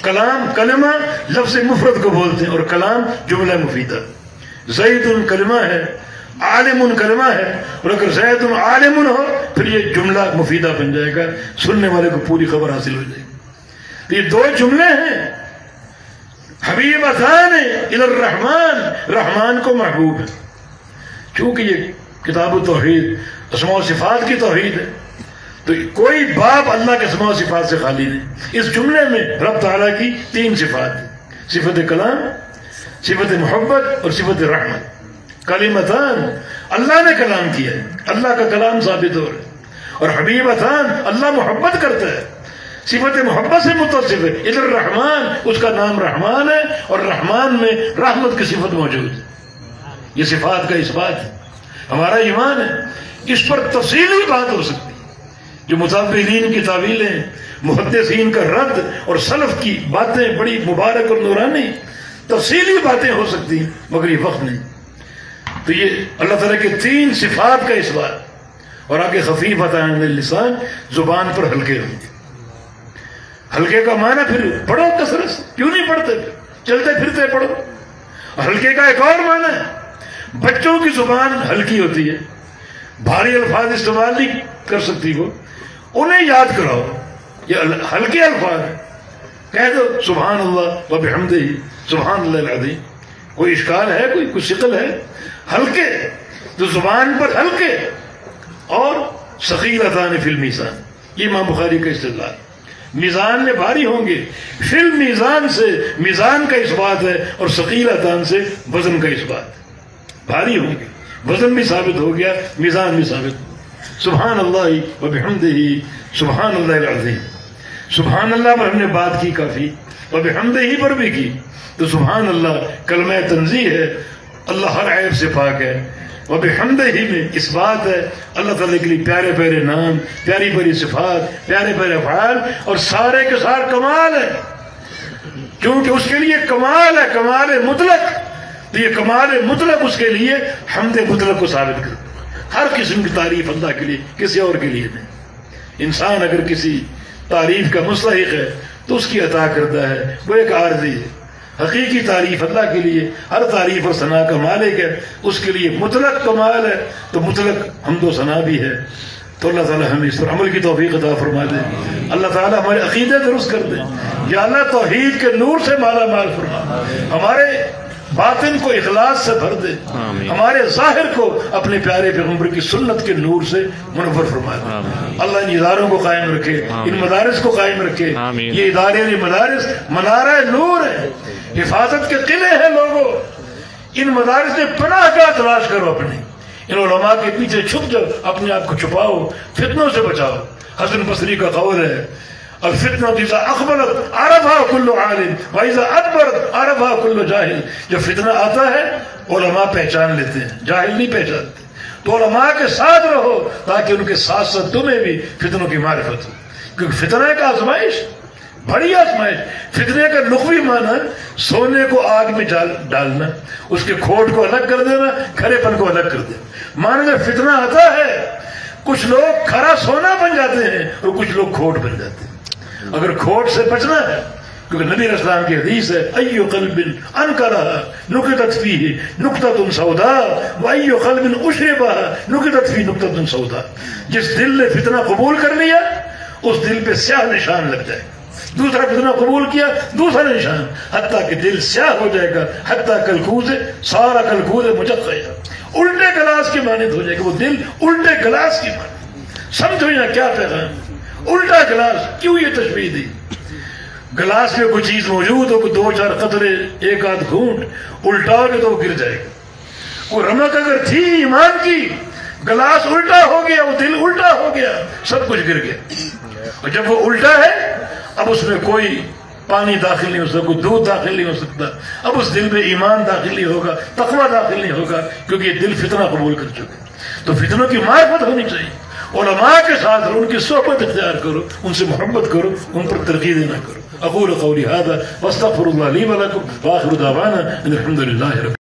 کلام کلمہ لفظ مفرد کو بولتے ہیں اور کلام جملہ مفیدہ. زید کلمہ ہے، عالم کلمہ ہے، اور اگر زید عالم ہو پھر یہ جملہ مفیدہ بن جائے گا، سننے والے کو پوری خبر حاصل ہو جائے گی. یہ دو جملے ہیں، حبیبتان الی الرحمن، رحمان کو محبوب ہے. چونکہ یہ کتاب التوحید اسماء و صفات کی توحید ہے تو کوئی باب اللہ کے اسماء و صفات سے خالی نہیں. اس جملے میں رب تعالیٰ کی 3 صفات ہیں، صفت کلام، صفت محبت اور صفت رحمت. کلمتان، اللہ نے کلام کیا ہے، اللہ کا کلام ثابت ہو رہا ہے، اور حبیبتان، اللہ محبت کرتا ہے، صفت محبت سے متصف ہے. الی الرحمن، اس کا نام رحمان ہے اور رحمان میں رحمت کی صفت موجود ہے. یہ صفات کا اس بات ہے، ہمارا ایمان ہے. اس پر تفصیلی بات ہو سکتی ہے، جو متابعین کی تعویلیں، محدثین کا رد اور سلف کی باتیں بڑی مبارک اور نورانی تفصیلی باتیں ہو سکتی ہیں، مگر یہ وقت نہیں. تو یہ اللہ تعالیٰ کے 3 صفات کا اس بات، اور آگے خفیفتان علی اللسان، زبان پر ہلکے ہوں. ہلکے کا معنی پھر پڑھو کثرت سے، کیوں نہیں پڑھتے؟ چلتے پھرتے پڑھو. ہلکے کا ایک اور معنی ہے، بچوں کی زبان ہلکی ہوتی ہے، بھاری الفاظ استعمال نہیں کر سکتی، وہ انہیں یاد کراؤ. یہ ہلکے الفاظ ہیں، کہہ دو سبحان اللہ و بحمدہ، سبحان اللہ العظیم. کوئی اشکال ہے؟ کوئی شکل ہے؟ ہلکے تو زبان پر ہلکے. اور ثقیلتان فی المیزان، یہ امام بخاری کا استدلال. میزان میں بھاری ہوں گے، فی المیزان سے میزان کا اس بات ہے، اور ثقیلتان سے وزن کا اس بات ہے. بھاری ہوں گے، وزن بھی ثابت ہو گیا، میزان بھی ثابت ہو گیا. سبحان اللہ و بحمدہ، سبحان اللہ العظیم. سبحان اللہ پر ہم نے بات کی کافی، و بحمدہ پر بھی کی. تو سبحان اللہ کلمہ تنزیہ ہے، اللہ ہر عیب سے پاک ہے. و بحمدہ میں اس بات ہے اللہ تعالیٰ کے لیے پیارے پیارے نام، پیاری پیاری صفات، پیارے پیارے افعال، اور سارے کے سارے کمال ہے. کیونکہ اس کے لیے کمال ہے، کمال مطلق. تو یہ کمال مطلق اس کے لیے حمد مطلق کو ثابت کرتا ہے. ہر قسم کی تعریف اللہ کے لیے، کسی اور کے لیے نہیں. انسان اگر کسی تعریف کا مستحق ہے تو اس کی عطا کرتا ہے، وہ ایک عارضی ہے. حقیقی تعریف اللہ کے لیے، ہر تعریف اور ثنا کا مالک ہے، اس کے لیے مطلق کمال ہے، تو مطلق حمد و ثنا بھی ہے. تو اللہ تعالیٰ ہمیں اس پر عمل کی توفیق عطا فرما دے. اللہ تعالیٰ ہمارے عقیدے درست کر دے. یا اللہ توحید کے نور سے مالا مال فرما، ہمارے باطن کو اخلاص سے بھر دے، ہمارے ظاہر کو اپنے پیارے پیغمبر کی سنت کے نور سے منور فرما دے. اللہ ان اداروں کو قائم رکھے، ان مدارس کو قائم رکھے. یہ ادارے یہ مدارس منارہ نور ہے، حفاظت کے قلعے ہیں. لوگوں ان مدارس میں پناہ گاہ تلاش کرو، اپنی ان علماء کے پیچھے چھپ جاؤ، اپنے آپ کو چھپاؤ، فتنوں سے بچاؤ. حسن بصری کا قول ہے، الفتنہ اذا اقبلت عرفها كل عالم واذا ادبرت عرفها كل جاہل. جب فتنہ آتا ہے علماء پہچان لیتے ہیں، جاہل نہیں پہچانتے. تو علماء کے ساتھ رہو تاکہ ان کے ساتھ ساتھ تمہیں بھی فتنوں کی معرفت ہو. کیونکہ فتنہ کا آزمائش، بڑی آزمائش. فتنے کا لغوی معنی سونے کو آگ میں ڈالنا، اس کے کھوٹ کو الگ کر دینا، کھرے پن کو الگ کر دینا. معنی جب فتنہ آتا ہے کچھ لوگ کھرا سونا بن جاتے ہیں اور کچھ لوگ کھوٹ بن جاتے ہیں. اگر کھوٹ سے بچنا ہے، کیونکہ نبی علیہ السلام کی حدیث ہے، ایو قلب انکرہا نکتت فیہ نکتۃ سوداء و ایو قلب اشربہا نکتت فیہ نکتۃ سوداء. جس دل نے فتنہ قبول کر لیا اس دل پہ سیاہ نشان لگ جائے گا. دوسرا فتنہ قبول کیا، دوسرا نشان، حتیٰ کہ دل سیاہ ہو جائے گا، حتیٰ کلکوز سارا کلکوز مجقیا، الٹے گلاس کی مانند ہو جائے گا. وہ دل الٹے گلاس کی مانند. سمجھو یہاں کیا پیغام، الٹا گلاس. کیوں یہ تشبیہ دی؟ گلاس میں کوئی چیز موجود ہو، کوئی 2-4 قطرے، 1-8 گھونٹ الٹاؤ گے تو وہ گر جائے گا. وہ رمق اگر تھی ایمان کی، گلاس الٹا ہو گیا، وہ دل الٹا ہو گیا، سب کچھ گر گیا. اور جب وہ الٹا ہے اب اس میں کوئی پانی داخل نہیں ہو سکتا، کوئی دودھ داخل نہیں ہو سکتا. اب اس دل میں ایمان داخل نہیں ہوگا، تقویٰ داخل نہیں ہوگا، کیونکہ یہ دل فتنہ قبول کر چکے. تو فتنوں کی معرفت ہونی چاہیے. علماء کے ساتھ رہو، ان کی صحبت اختیار کرو، ان سے محبت کرو، ان پر ترقی دینا کرو. اقول قولی هذا واستغفر الله لي ولكم واخر دعوانا ان الحمد لله رب